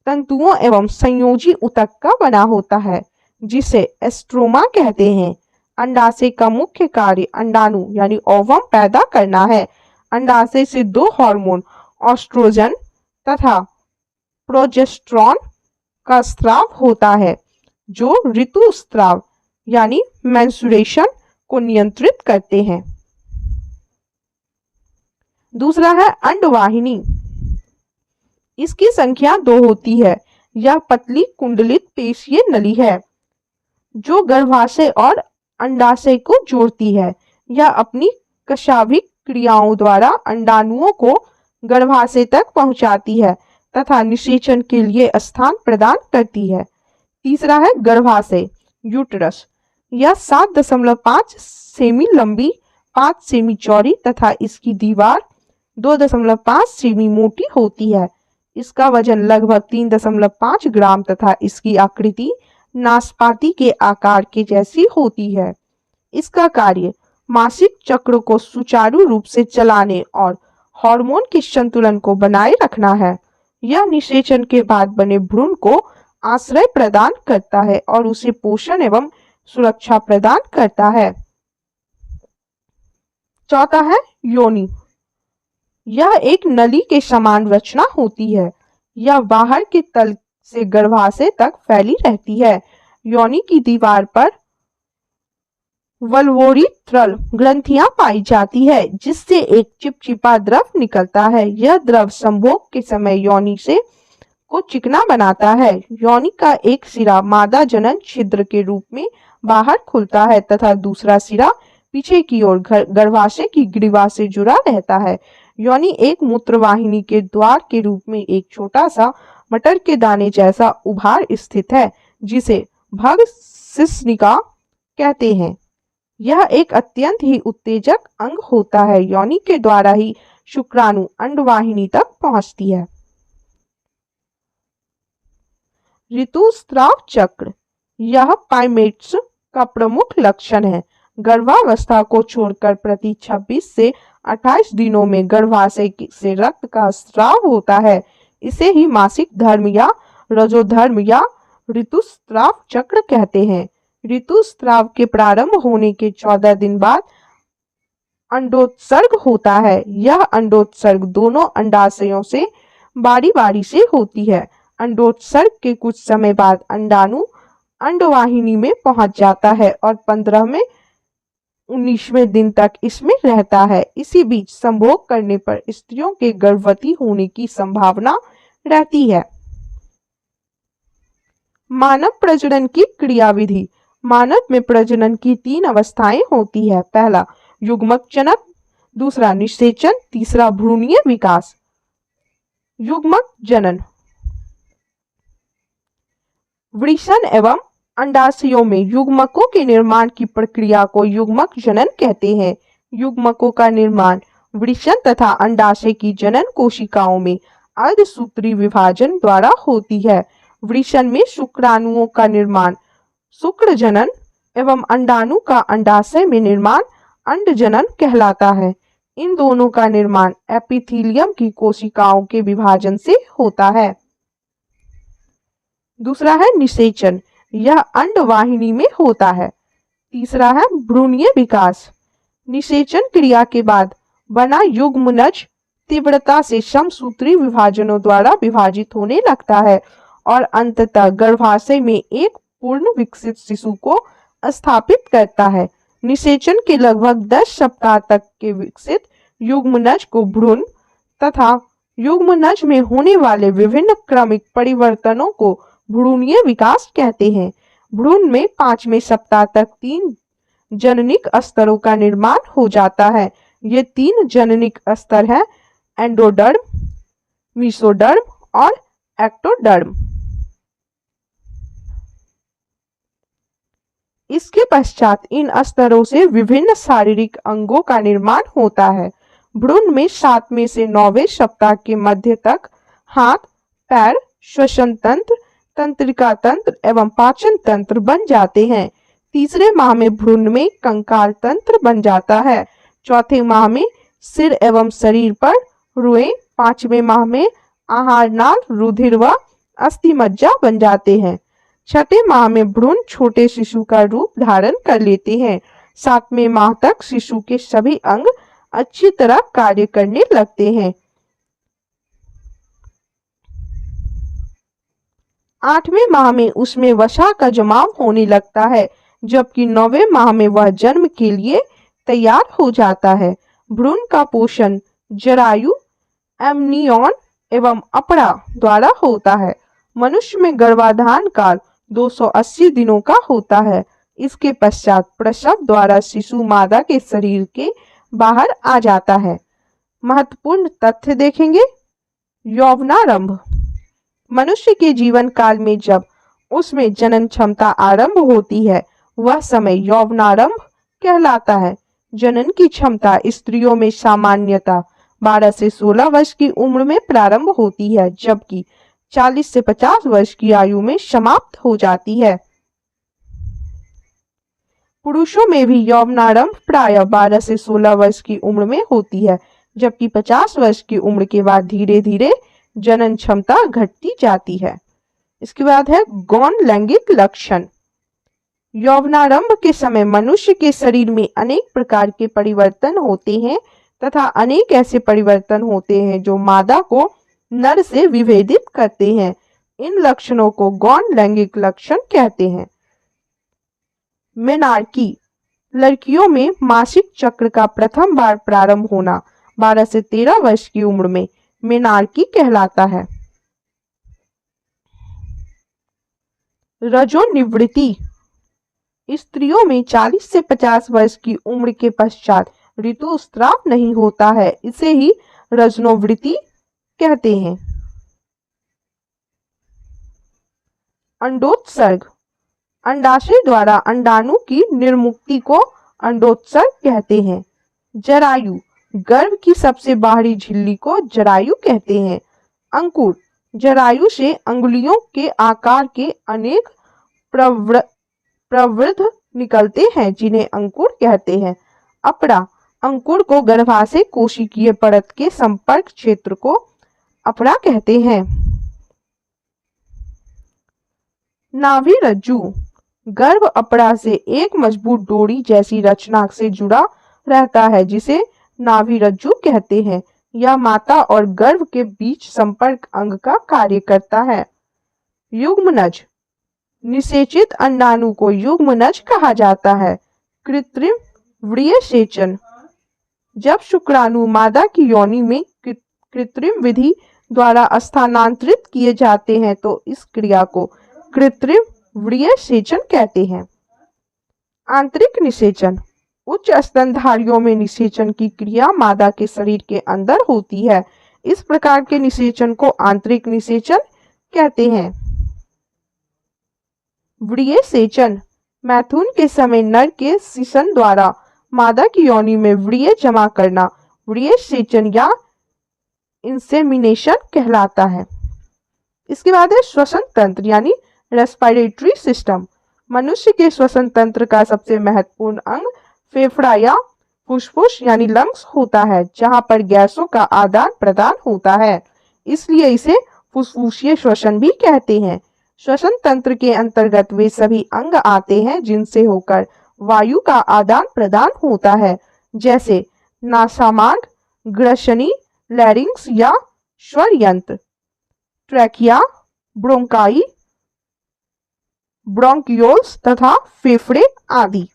तंतुओं एवं संयोजी ऊतक का बना होता है, जिसे एस्ट्रोमा कहते हैं। अंडाशय का मुख्य कार्य अंडाणु यानी ओवम पैदा करना है। अंडाशय से 2 हार्मोन एस्ट्रोजन तथा प्रोजेस्टेरोन का स्राव होता है, जो ऋतुस्राव यानी मेंस्ट्रुएशन को नियंत्रित करते हैं। दूसरा है अंडवाहिनी। इसकी संख्या 2 होती है। यह पतली कुंडलित पेशीय नली है जो गर्भाशय और अंडाशय को जोड़ती है। यह अपनी कशाभिक क्रियाओं द्वारा अंडाणुओं को गर्भाशय तक पहुंचाती है तथा निषेचन के लिए स्थान प्रदान करती है। तीसरा है गर्भाशय यूटरस। यह 7.5 सेमी लंबी, 5 सेमी चौड़ी तथा इसकी दीवार 2.5 सेमी मोटी होती है। इसका वजन लगभग 3.5 ग्राम तथा इसकी आकृति नाशपाती के आकार के जैसी होती है। इसका कार्य मासिक चक्र को सुचारू रूप से चलाने और हार्मोन के संतुलन को बनाए रखना है। यह निषेचन के बाद बने भ्रूण को आश्रय प्रदान करता है और उसे पोषण एवं सुरक्षा प्रदान करता है। चौथा है योनि। यह एक नली के समान रचना होती है। यह बाहर के तल से गर्भाशय तक फैली रहती है। योनि की दीवार पर वल्वोरिथ्रल ग्रंथियां पाई जाती है, जिससे एक चिपचिपा द्रव निकलता है। यह द्रव संभोग के समय योनि से को चिकना बनाता है। योनि का एक सिरा मादा जनन छिद्र के रूप में बाहर खुलता है तथा दूसरा सिरा पीछे की ओर गर्भाशय की ग्रीवा से जुड़ा रहता है। योनि एक मूत्रवाहिनी के द्वार के रूप में एक छोटा सा मटर के दाने जैसा उभार स्थित है, जिसे भग शिश्निका कहते हैं। यह एक अत्यंत ही उत्तेजक अंग होता है। योनि के द्वारा ही शुक्राणु अंडवाहिनी तक पहुंचती है। ऋतुस्राव चक्र। यह पाइमेट्स का प्रमुख लक्षण है। गर्भावस्था को छोड़कर प्रति 26 से 28 दिनों में गर्भाशय से रक्त का स्राव होता है। इसे ही मासिक धर्म या रजोधर्म या ऋतुस्राव चक्र कहते हैं। ऋतुस्राव के प्रारंभ होने के 14 दिन बाद अंडोत्सर्ग होता है। यह अंडोत्सर्ग दोनों अंडाशयों से बारी बारी से होती है। अंडोत्सर्ग के कुछ समय बाद अंडाणु अंडवाहिनी में पहुंच जाता है और 15वें 19वें दिन तक इसमें रहता है। इसी बीच संभोग करने पर स्त्रियों के गर्भवती होने की संभावना रहती है। मानव प्रजनन की क्रियाविधि। मानव में प्रजनन की 3 अवस्थाएं होती है। पहला युग्मक जनन, दूसरा निषेचन, तीसरा भ्रूणीय विकास। युग्मक जनन। वृषण एवं अंडाशयों में युग्मकों के निर्माण की प्रक्रिया को युग्मक जनन कहते हैं। युग्मकों का निर्माण वृषण तथा अंडाशय की जनन कोशिकाओं में अर्धसूत्री विभाजन द्वारा होती है। वृषण में शुक्राणुओं का निर्माण शुक्र जनन एवं अंडाणु का अंडाशय में निर्माण अंडजनन कहलाता है। इन दोनों का निर्माण एपिथीलियम की कोशिकाओं के विभाजन से होता है। दूसरा है निषेचन, यह अंडवाहिनी में होता है। तीसरा है भ्रूणीय विकास। निषेचन क्रिया के बाद बना युग्मनज तीव्रता से समसूत्री विभाजनों द्वारा विभाजित होने लगता है और अंततः गर्भाशय में एक पूर्ण विकसित शिशु को स्थापित करता है। निषेचन के लगभग 10 सप्ताह तक के विकसित युग्मनज को भ्रूण तथा युग्मनज में होने वाले विभिन्न क्रमिक परिवर्तनों को भ्रूणीय विकास कहते हैं। भ्रूण में 5वें सप्ताह तक 3 जननिक स्तरों का निर्माण हो जाता है। ये 3 जननिक स्तर हैं एंडोडर्म, मेसोडर्म और एक्टोडर्म। इसके पश्चात इन स्तरों से विभिन्न शारीरिक अंगों का निर्माण होता है। भ्रूण में 7वें से 9वें सप्ताह के मध्य तक हाथ, पैर, श्वसन तंत्र, तंत्रिका तंत्र एवं पाचन तंत्र बन जाते हैं। तीसरे माह में भ्रूण में कंकाल तंत्र बन जाता है। चौथे माह में सिर एवं शरीर पर रुएं, 5वें माह में आहार नाल, रुधिर व अस्थि मज्जा बन जाते हैं। छठे माह में भ्रूण छोटे शिशु का रूप धारण कर लेते हैं। 7वें माह तक शिशु के सभी अंग अच्छी तरह कार्य करने लगते हैं। 8वें माह में उसमें वसा का जमाव होने लगता है, जबकि 9वें माह में वह जन्म के लिए तैयार हो जाता है। भ्रूण का पोषण जरायु, एमनियन एवं अपरा द्वारा होता है। मनुष्य में गर्भाधान काल 280 दिनों का होता है। इसके पश्चात प्रसव द्वारा शिशु मादा के शरीर के बाहर आ जाता है। महत्वपूर्ण तथ्य देखेंगे। यौवनारंभ। मनुष्य के जीवन काल में जब उसमें जनन क्षमता आरंभ होती है, वह समय यौवनारंभ कहलाता है। जनन की क्षमता स्त्रियों में सामान्यतः 12 से 16 वर्ष की उम्र में प्रारंभ होती है, जबकि 40 से 50 वर्ष की आयु में समाप्त हो जाती है। पुरुषों में भी यौवनारंभ प्रायः 12 से 16 वर्ष की उम्र में होती है, जबकि 50 वर्ष की उम्र के बाद धीरे धीरे जनन क्षमता घटती जाती है। इसके बाद है गौण लैंगिक लक्षण। यौवनारंभ के समय मनुष्य के शरीर में अनेक प्रकार के परिवर्तन होते हैं तथा अनेक ऐसे परिवर्तन होते हैं जो मादा को नर से विभेदित करते हैं। इन लक्षणों को गौण लैंगिक लक्षण कहते हैं। मेनार्की। लड़कियों में मासिक चक्र का प्रथम बार प्रारंभ होना 12 से 13 वर्ष की उम्र में मेनार्की कहलाता है। रजोनिवृत्ति। स्त्रियों में 40 से 50 वर्ष की उम्र के पश्चात ऋतुस्राव नहीं होता है, इसे ही रजनोवृत्ति कहते हैं। अंडोत्सर्ग। अंडाशय द्वारा अंडाणु की निर्मुक्ति को अंडोत्सर्ग कहते हैं। जरायु। गर्भ की सबसे बाहरी झिल्ली को जरायु कहते हैं। अंकुर। जरायु से अंगुलियों के आकार के अनेक प्रवृद्ध निकलते हैं, जिन्हें अंकुर कहते हैं। अपरा। अंकुर को गर्भाशय कोशिकीय परत के संपर्क क्षेत्र को अपरा कहते हैं। नाभि रज्जु गर्भ अपड़ा से एक मजबूत डोरी जैसी रचना से जुड़ा रहता है जिसे नाभि रज्जु कहते हैं। यह माता और गर्भ के बीच संपर्क अंग का कार्य करता है। युग्मनज निषेचित अंडाणु को युग्मनज कहा जाता है। कृत्रिम व्रियसेचन जब शुक्राणु मादा की योनि में कृत्रिम विधि द्वारा स्थानांतरित किए जाते हैं तो इस क्रिया को कृत्रिम व्रियसेचन कहते हैं। आंतरिक निषेचन उच्च स्तनधारियों में निषेचन की क्रिया मादा के शरीर के अंदर होती है। इस प्रकार के निषेचन को आंतरिक निषेचन कहते हैं। व्रियसेचन मैथुन के समय नर के सिसन द्वारा मादा की योनि में व्रिय जमा करना व्रियसेचन या इंसेमिनेशन कहलाता है। इसके बाद है श्वसन तंत्र यानी रेस्पिरेटरी सिस्टम। मनुष्य के श्वसन तंत्र का सबसे महत्वपूर्ण अंग फेफड़ा या फुसफुस यानी लंग्स होता है, जहां पर गैसों का आदान प्रदान होता है, इसलिए इसे फुसफुसीय श्वसन भी कहते हैं। श्वसन तंत्र के अंतर्गत वे सभी अंग आते हैं जिनसे होकर वायु का आदान प्रदान होता है, जैसे नासामार्ग, ग्रसनी, लैरिंक्स या स्वर यंत्र, ट्रैकिया, ब्रोंकाई, ब्रोंकियोल्स तथा फेफड़े आदि।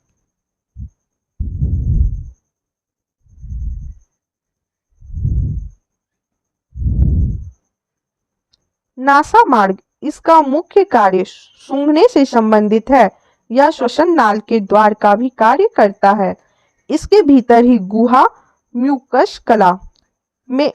नासामार्ग इसका मुख्य कार्य सूंघने से संबंधित है। यह श्वसन नाल के द्वार का भी कार्य करता है। इसके भीतर ही गुहा म्यूकस कला में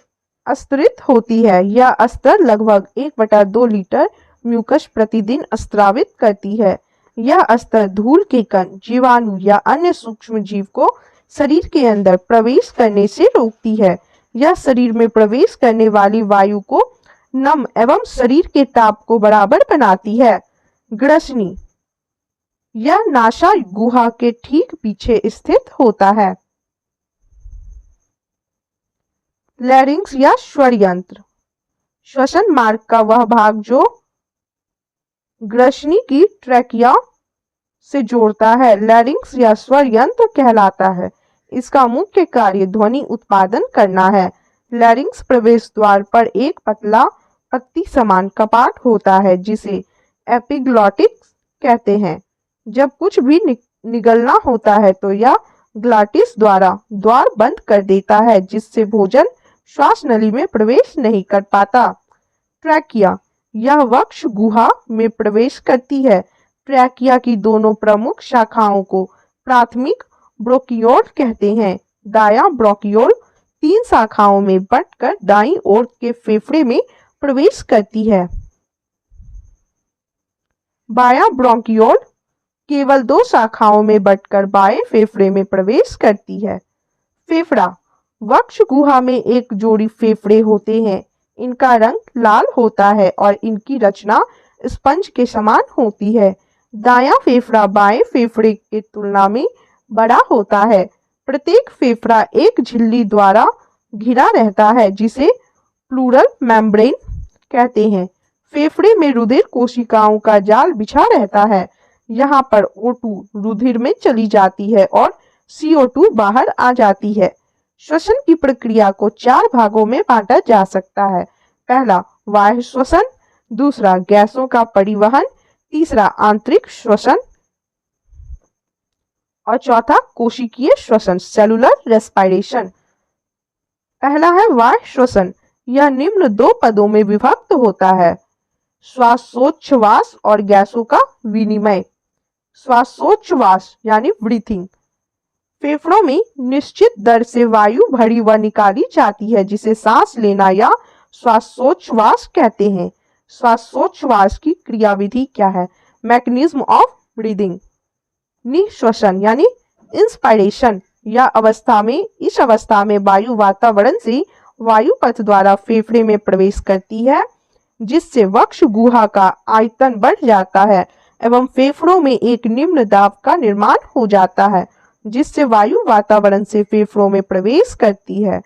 स्तरित होती है। यह स्तर लगभग 1/2 लीटर म्यूकस प्रतिदिन स्त्रावित करती है। यह स्तर धूल के कण, जीवाणु या अन्य सूक्ष्म जीव को शरीर के अंदर प्रवेश करने से रोकती है। यह शरीर में प्रवेश करने वाली वायु को नम एवं शरीर के ताप को बराबर बनाती है। ग्रसनी यह नासा गुहा के ठीक पीछे स्थित होता है। लैरिंक्स या स्वर यंत्र श्वसन मार्ग का वह भाग जो ग्रसनी की ट्रैकिया से जोड़ता है लैरिंक्स या स्वर यंत्र कहलाता है। इसका मुख्य कार्य ध्वनि उत्पादन करना है। लैरिंक्स प्रवेश द्वार पर एक पतला पत्ती समान कपाट होता है जिसे एपिग्लॉटिक्स कहते हैं। जब कुछ भी निगलना होता है तो यह ग्लॉटिस द्वारा द्वार बंद कर देता है, जिससे भोजन श्वास नली में प्रवेश नहीं कर पाता। ट्रैकिया यह वक्ष गुहा में प्रवेश करती है। ट्रैकिया की दोनों प्रमुख शाखाओं को प्राथमिक ब्रोंकियोल कहते हैं। दायां ब्रोंकियोल 3 शाखाओं में बंटकर दाईं ओर के फेफड़े में प्रवेश करती है। बायां ब्रोंकियोल केवल 2 शाखाओं में बंटकर बाएं फेफड़े में प्रवेश करती है। फेफड़ा वक्ष गुहा में एक जोड़ी फेफड़े होते हैं। इनका रंग लाल होता है और इनकी रचना स्पंज के समान होती है। दायां फेफड़ा बाएं फेफड़े की तुलना में बड़ा होता है। प्रत्येक फेफड़ा एक झिल्ली द्वारा घिरा रहता है जिसे प्लूरल मेम्ब्रेन कहते हैं। फेफड़े में रुधिर कोशिकाओं का जाल बिछा रहता है। यहाँ पर O2 रुधिर में चली जाती है और CO2 बाहर आ जाती है। श्वसन की प्रक्रिया को 4 भागों में बांटा जा सकता है। पहला बाह्य श्वसन, दूसरा गैसों का परिवहन, तीसरा आंतरिक श्वसन और चौथा कोशिकीय श्वसन सेलुलर रेस्पिरेशन। पहला है बाह्य श्वसन। यह निम्न 2 पदों में विभक्त होता है, श्वासोच्छ्वास और गैसों का विनिमय। श्वासोच्छ्वास यानी ब्रीथिंग फेफड़ों में निश्चित दर से वायु भरी व निकाली जाती है जिसे सांस लेना या श्वासोच्छ्वास कहते हैं। श्वासोच्छ्वास की क्रियाविधि क्या है? Mechanism of breathing. निश्वसन यानी इंस्पायरेशन इस अवस्था में वायु वातावरण से वायु पथ द्वारा फेफड़े में प्रवेश करती है, जिससे वक्ष गुहा का आयतन बढ़ जाता है एवं फेफड़ों में एक निम्न दाब का निर्माण हो जाता है, जिससे वायु वातावरण से फेफड़ों में प्रवेश करती है।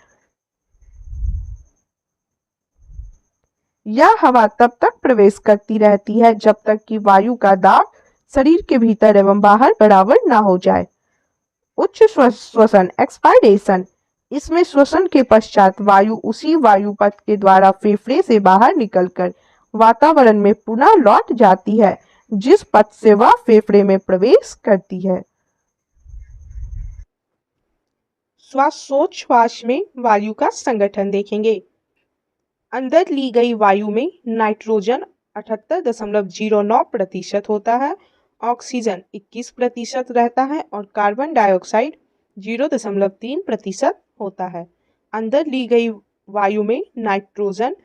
यह हवा तब तक प्रवेश करती रहती है जब तक कि वायु का दाब शरीर के भीतर एवं बाहर बराबर न हो जाए। उच्च श्वसन एक्सपायरेशन, इसमें श्वसन के पश्चात वायु उसी वायु पथ के द्वारा फेफड़े से बाहर निकलकर वातावरण में पुनः लौट जाती है जिस पथ से वह फेफड़े में प्रवेश करती है। श्वासोच्छ्वास में वायु का संगठन देखेंगे। अंदर ली गई वायु में नाइट्रोजन 78.09% होता है, ऑक्सीजन 21% रहता है और कार्बन डाइऑक्साइड 0.3% होता है। अंदर ली गई वायु में नाइट्रोजन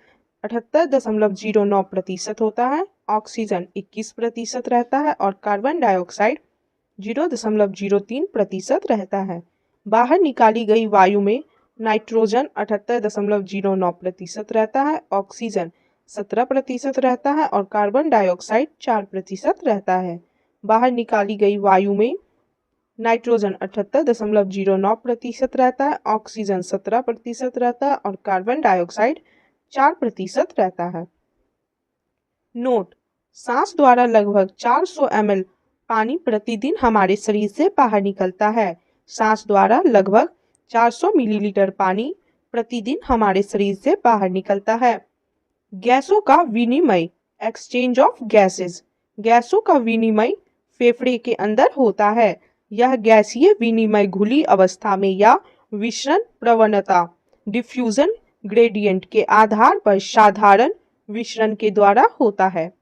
78.09% होता है, ऑक्सीजन 21% रहता है और कार्बन डाइऑक्साइड 0.03% रहता है। बाहर निकाली गई वायु में नाइट्रोजन 78.09% रहता है, ऑक्सीजन 17% रहता है और कार्बन डाइऑक्साइड 4% रहता है। बाहर निकाली गई वायु में नाइट्रोजन 78.09% रहता है, ऑक्सीजन 17% रहता है और कार्बन डाइऑक्साइड 4% रहता है। नोट: सांस द्वारा लगभग 400 ml पानी प्रतिदिन हमारे शरीर से बाहर निकलता है। सांस द्वारा लगभग 400 मिलीलीटर पानी प्रतिदिन हमारे शरीर से बाहर निकलता है। गैसों का विनिमय एक्सचेंज ऑफ गैसेस, गैसों का विनिमय फेफड़े के अंदर होता है। यह गैसीय विनिमय घुली अवस्था में या विसरण प्रवणता डिफ्यूजन ग्रेडियंट के आधार पर साधारण विसरण के द्वारा होता है।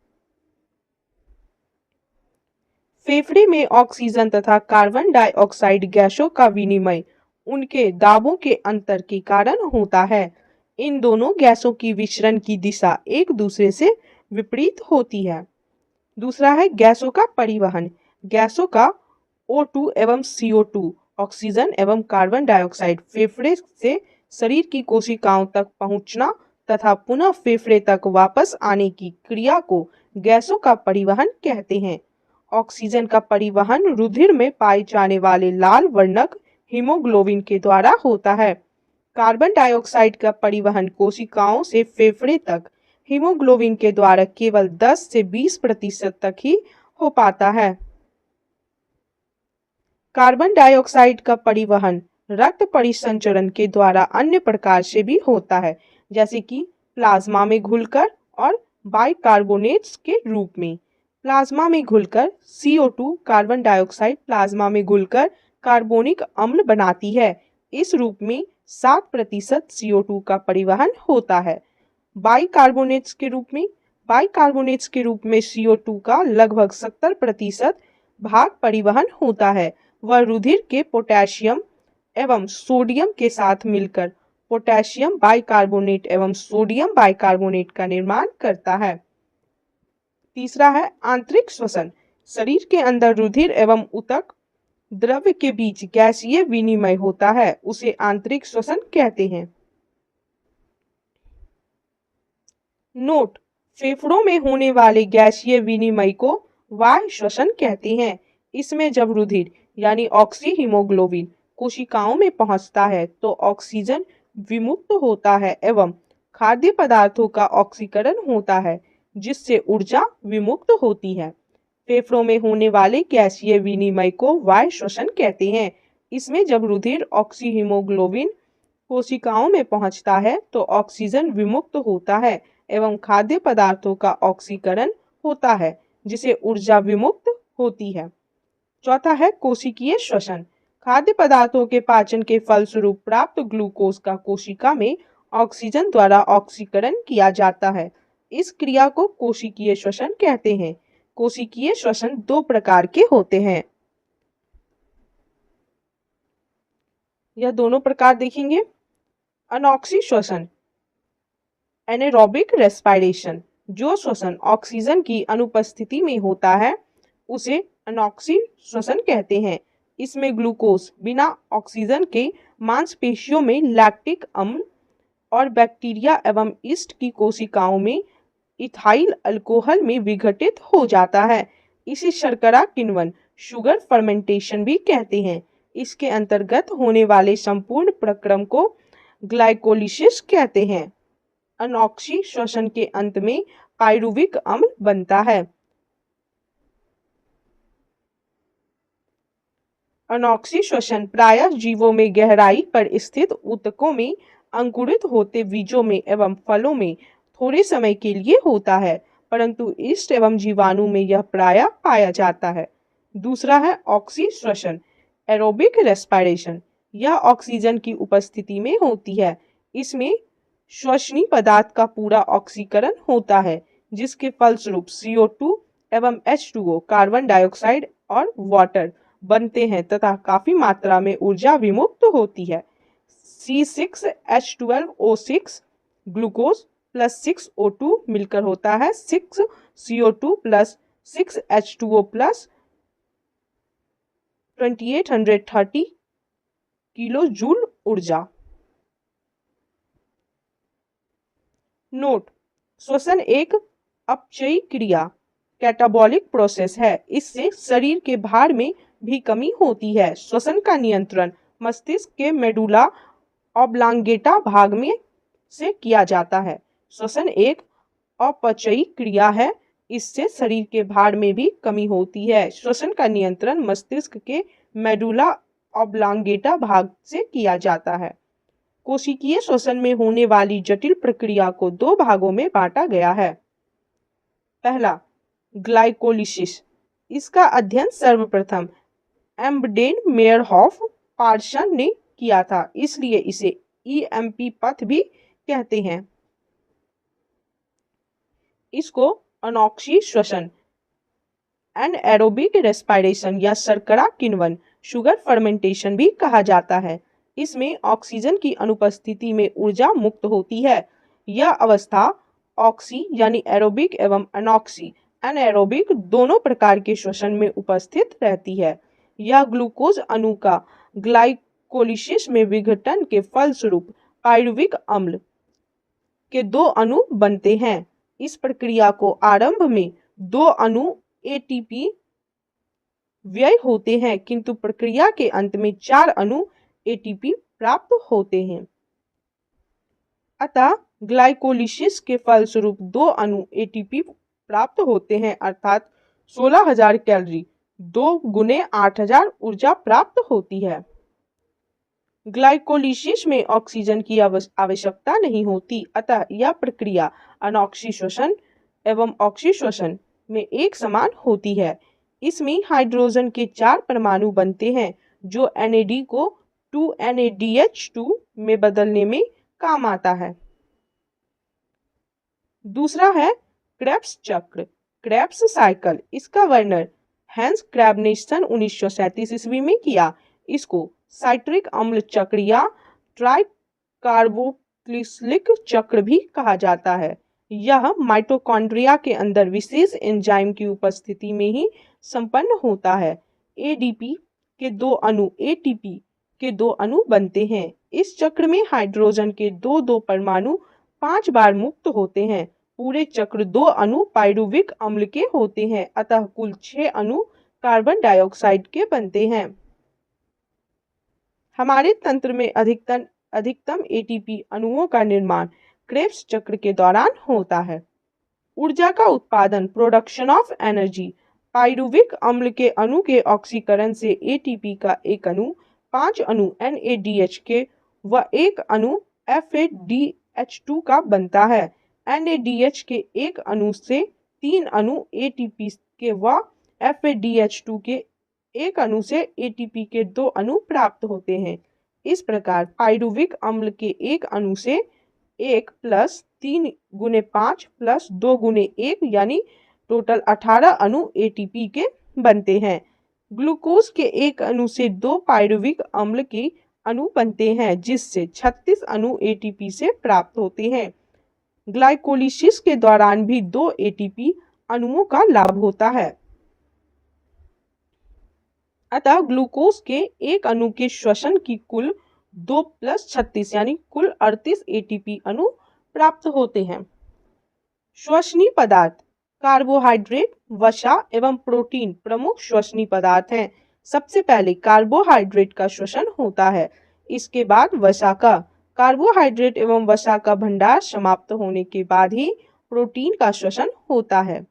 फेफड़े में ऑक्सीजन तथा कार्बन डाइऑक्साइड गैसों का विनिमय उनके दाबों के अंतर के कारण होता है। इन दोनों गैसों की विसरण की दिशा एक दूसरे से विपरीत होती है। दूसरा है गैसों का परिवहन। गैसों का O2 एवं CO2, ऑक्सीजन एवं कार्बन डाइऑक्साइड फेफड़े से शरीर की कोशिकाओं तक पहुंचना तथा पुनः फेफड़े तक वापस आने की क्रिया को गैसों का परिवहन कहते हैं। ऑक्सीजन का परिवहन रुधिर में पाए जाने वाले लाल वर्णक हीमोग्लोबिन के द्वारा होता है। कार्बन डाइऑक्साइड का परिवहन कोशिकाओं से फेफड़े तक हीमोग्लोबिन के द्वारा केवल 10 से 20% तक ही हो पाता है। कार्बन डाइऑक्साइड का परिवहन रक्त परिसंचरण के द्वारा अन्य प्रकार से भी होता है, जैसे कि प्लाज्मा में घुलकर और बाइकार्बोनेट्स के रूप में। प्लाज्मा में घुलकर CO2 कार्बन डाइऑक्साइड प्लाज्मा में घुलकर कार्बोनिक अम्ल बनाती है। इस रूप में 7% CO2 का परिवहन होता है। बाइकार्बोनेट्स के रूप में CO2 का लगभग 70% भाग परिवहन होता है। वह रुधिर के पोटेशियम एवं सोडियम के साथ मिलकर पोटेशियम बाइकार्बोनेट एवं सोडियम बाइकार्बोनेट का निर्माण करता है। तीसरा है आंतरिक श्वसन। शरीर के अंदर रुधिर एवं ऊतक द्रव्य के बीच गैसीय विनिमय होता है, उसे आंतरिक श्वसन कहते हैं। नोट: फेफड़ों में होने वाले गैसीय विनिमय को बाह्य श्वसन कहते हैं। इसमें जब रुधिर यानी ऑक्सीहीमोग्लोबिन कोशिकाओं में पहुंचता है तो ऑक्सीजन विमुक्त होता है एवं खाद्य पदार्थों का ऑक्सीकरण होता है जिससे ऊर्जा विमुक्त होती है। फेफड़ों में होने वाले गैसीय विनिमय को बाह्य श्वसन कहते हैं। इसमें जब रुधिर ऑक्सीहीमोग्लोबिन कोशिकाओं में पहुंचता है तो ऑक्सीजन विमुक्त होता है एवं खाद्य पदार्थों का ऑक्सीकरण होता है जिसे ऊर्जा विमुक्त होती है। चौथा है कोशिकीय श्वसन। खाद्य पदार्थों के पाचन के फलस्वरूप प्राप्त ग्लूकोज का कोशिका में ऑक्सीजन द्वारा ऑक्सीकरण किया जाता है। इस क्रिया को कोशिकीय श्वसन कहते हैं। कोशिकीय श्वसन 2 प्रकार के होते हैं। यह दोनों प्रकार देखेंगे। अनॉक्सी श्वसन एनारोबिक रेस्पिरेशन, जो श्वसन ऑक्सीजन की अनुपस्थिति में होता है उसे अनॉक्सी श्वसन कहते हैं। इसमें ग्लूकोज बिना ऑक्सीजन के मांसपेशियों में लैक्टिक अम्ल और बैक्टीरिया एवं यीस्ट की कोशिकाओं में इथाइल अल्कोहल में विघटित हो जाता है। इसे शर्करा किण्वन शुगर फर्मेंटेशन भी कहते हैं। इसके अंतर्गत होने वाले संपूर्ण प्रक्रम को ग्लाइकोलिसिस कहते हैं। अनॉक्सी श्वसन के अंत में पाइरुविक अम्ल बनता है। अनॉक्सी श्वसन प्रायः जीवों में गहराई पर स्थित ऊतकों में अंकुरित होते बीजों में एवं फलों में थोड़े समय के लिए होता है, परंतु ईस्ट एवं जीवाणु में यह प्रायः पाया जाता है। दूसरा है ऑक्सी श्वसन, एरोबिक रेस्पिरेशन। यह ऑक्सीजन की उपस्थिति में होती है। इसमें श्वसनीय पदार्थ का पूरा ऑक्सीकरण होता है, जिसके फलस्वरूप CO2 एवं H2O कार्बन डाइऑक्साइड और वाटर बनते हैं तथा काफी मात्रा में ऊर्जा विमुक्त होती है। C6H12O6 ग्लूकोज प्लस 6O2 मिलकर होता है 6CO2 plus 6H2O plus 2830 kilo joule ऊर्जा। नोट: श्वसन एक अपचयी क्रिया कैटाबॉलिक प्रोसेस है। इससे शरीर के भार में भी कमी होती है। श्वसन का नियंत्रण मस्तिष्क के मेडुला ऑब्लांगेटा भाग में से किया जाता है। श्वसन एक अपचयी क्रिया है। इससे शरीर के भार में भी कमी होती है। श्वसन का नियंत्रण मस्तिष्क के मेडुला ऑब्लांगेटा भाग से किया जाता है। कोशिकीय श्वसन में होने वाली जटिल प्रक्रिया को दो भागों में बांटा गया है। पहला, ग्लाइकोलिसिस। इसका अध्ययन सर्वप्रथम एम्बडेन मेयरहॉफ पार्सन ने किया था, इसलिए इसे EMP पथ भी कहते हैं। इसको अनॉक्सी श्वसन, एनएरोबिक रेस्पिरेशन या शर्करा किण्वन, शुगर फर्मेंटेशन भी कहा जाता है। इसमें ऑक्सीजन की अनुपस्थिति में ऊर्जा मुक्त होती है। यह अवस्था ऑक्सी यानी एरोबिक एवं अनॉक्सी एनएरोबिक दोनों प्रकार के श्वसन में उपस्थित रहती है। यह ग्लूकोज अणु का ग्लाइकोलिसिस में विघटन के फलस्वरूप पाइरुविक अम्ल के दो अणु बनते हैं। इस प्रक्रिया को आरंभ में दो अणु ATP व्यय होते हैं, किंतु प्रक्रिया के अंत में 4 अणु ATP प्राप्त होते हैं। अतः ग्लाइकोलिसिस के फलस्वरूप 2 अणु ATP प्राप्त होते हैं, अर्थात 16,000 कैलोरी 2 गुने 8,000 ऊर्जा प्राप्त होती है। ग्लाइकोलिसिस में ऑक्सीजन की आवश्यकता नहीं होती, अतः यह प्रक्रिया अनॉक्सी श्वसन एवं ऑक्सी श्वसन में एक समान होती है। इसमें हाइड्रोजन के 4 परमाणु बनते हैं, जो NAD को 2NADH2 में बदलने में काम आता है। दूसरा है क्रेब्स चक्र, क्रेब्स साइकिल। इसका वर्णन हैंस क्रैब ने सन 1937 ईस्वी में किया। इसको साइट्रिक अम्ल चक्र या ट्राइकार्बोक्सिलिक चक्र भी कहा जाता है। यह माइटोकॉन्ड्रिया के अंदर विशेष एंजाइम की उपस्थिति में ही संपन्न होता है। ADP के 2 अणु ATP के 2 अणु बनते हैं। इस चक्र में हाइड्रोजन के 2 परमाणु 5 बार मुक्त होते हैं। पूरे चक्र 2 अणु पाइरुविक अम्ल के होते हैं, अतः कुल 6 अणु कार्बन डाइऑक्साइड के बनते हैं। हमारे तंत्र में अधिकतम ATP अणुओं का निर्माण क्रेब्स चक्र के दौरान होता है। ऊर्जा का उत्पादन, प्रोडक्शन ऑफ एनर्जी। पाइरुविक अम्ल के अणु के ऑक्सीकरण से ATP का एक अणु 5 अणु NADH के व एक अणु FADH2 का बनता है। NADH के एक अणु से 3 अणु ATP के व FADH2 के एक अणु से ATP के 2 अणु प्राप्त होते हैं। इस प्रकार पाइरुविक अम्ल के एक अणु से 1 प्लस 3 गुने 5 प्लस 2 गुने 1 यानी टोटल 18 अणु ATP के बनते हैं। ग्लूकोज के एक अणु से 2 पाइरुविक अम्ल के अणु बनते हैं, जिससे 36 अणु ATP से प्राप्त होते हैं। ग्लाइकोलिसिस के दौरान भी 2 ATP अणुओं का लाभ होता है। अतः ग्लूकोज के एक अणु के श्वसन की कुल 2 + 36 यानी कुल 38 ATP अणु प्राप्त होते हैं। श्वसनीय पदार्थ, कार्बोहाइड्रेट, वसा एवं प्रोटीन प्रमुख श्वसनीय पदार्थ हैं। सबसे पहले कार्बोहाइड्रेट का श्वसन होता है, इसके बाद वसा का। कार्बोहाइड्रेट एवं वसा का भंडार समाप्त होने के बाद ही प्रोटीन का श्वसन होता है।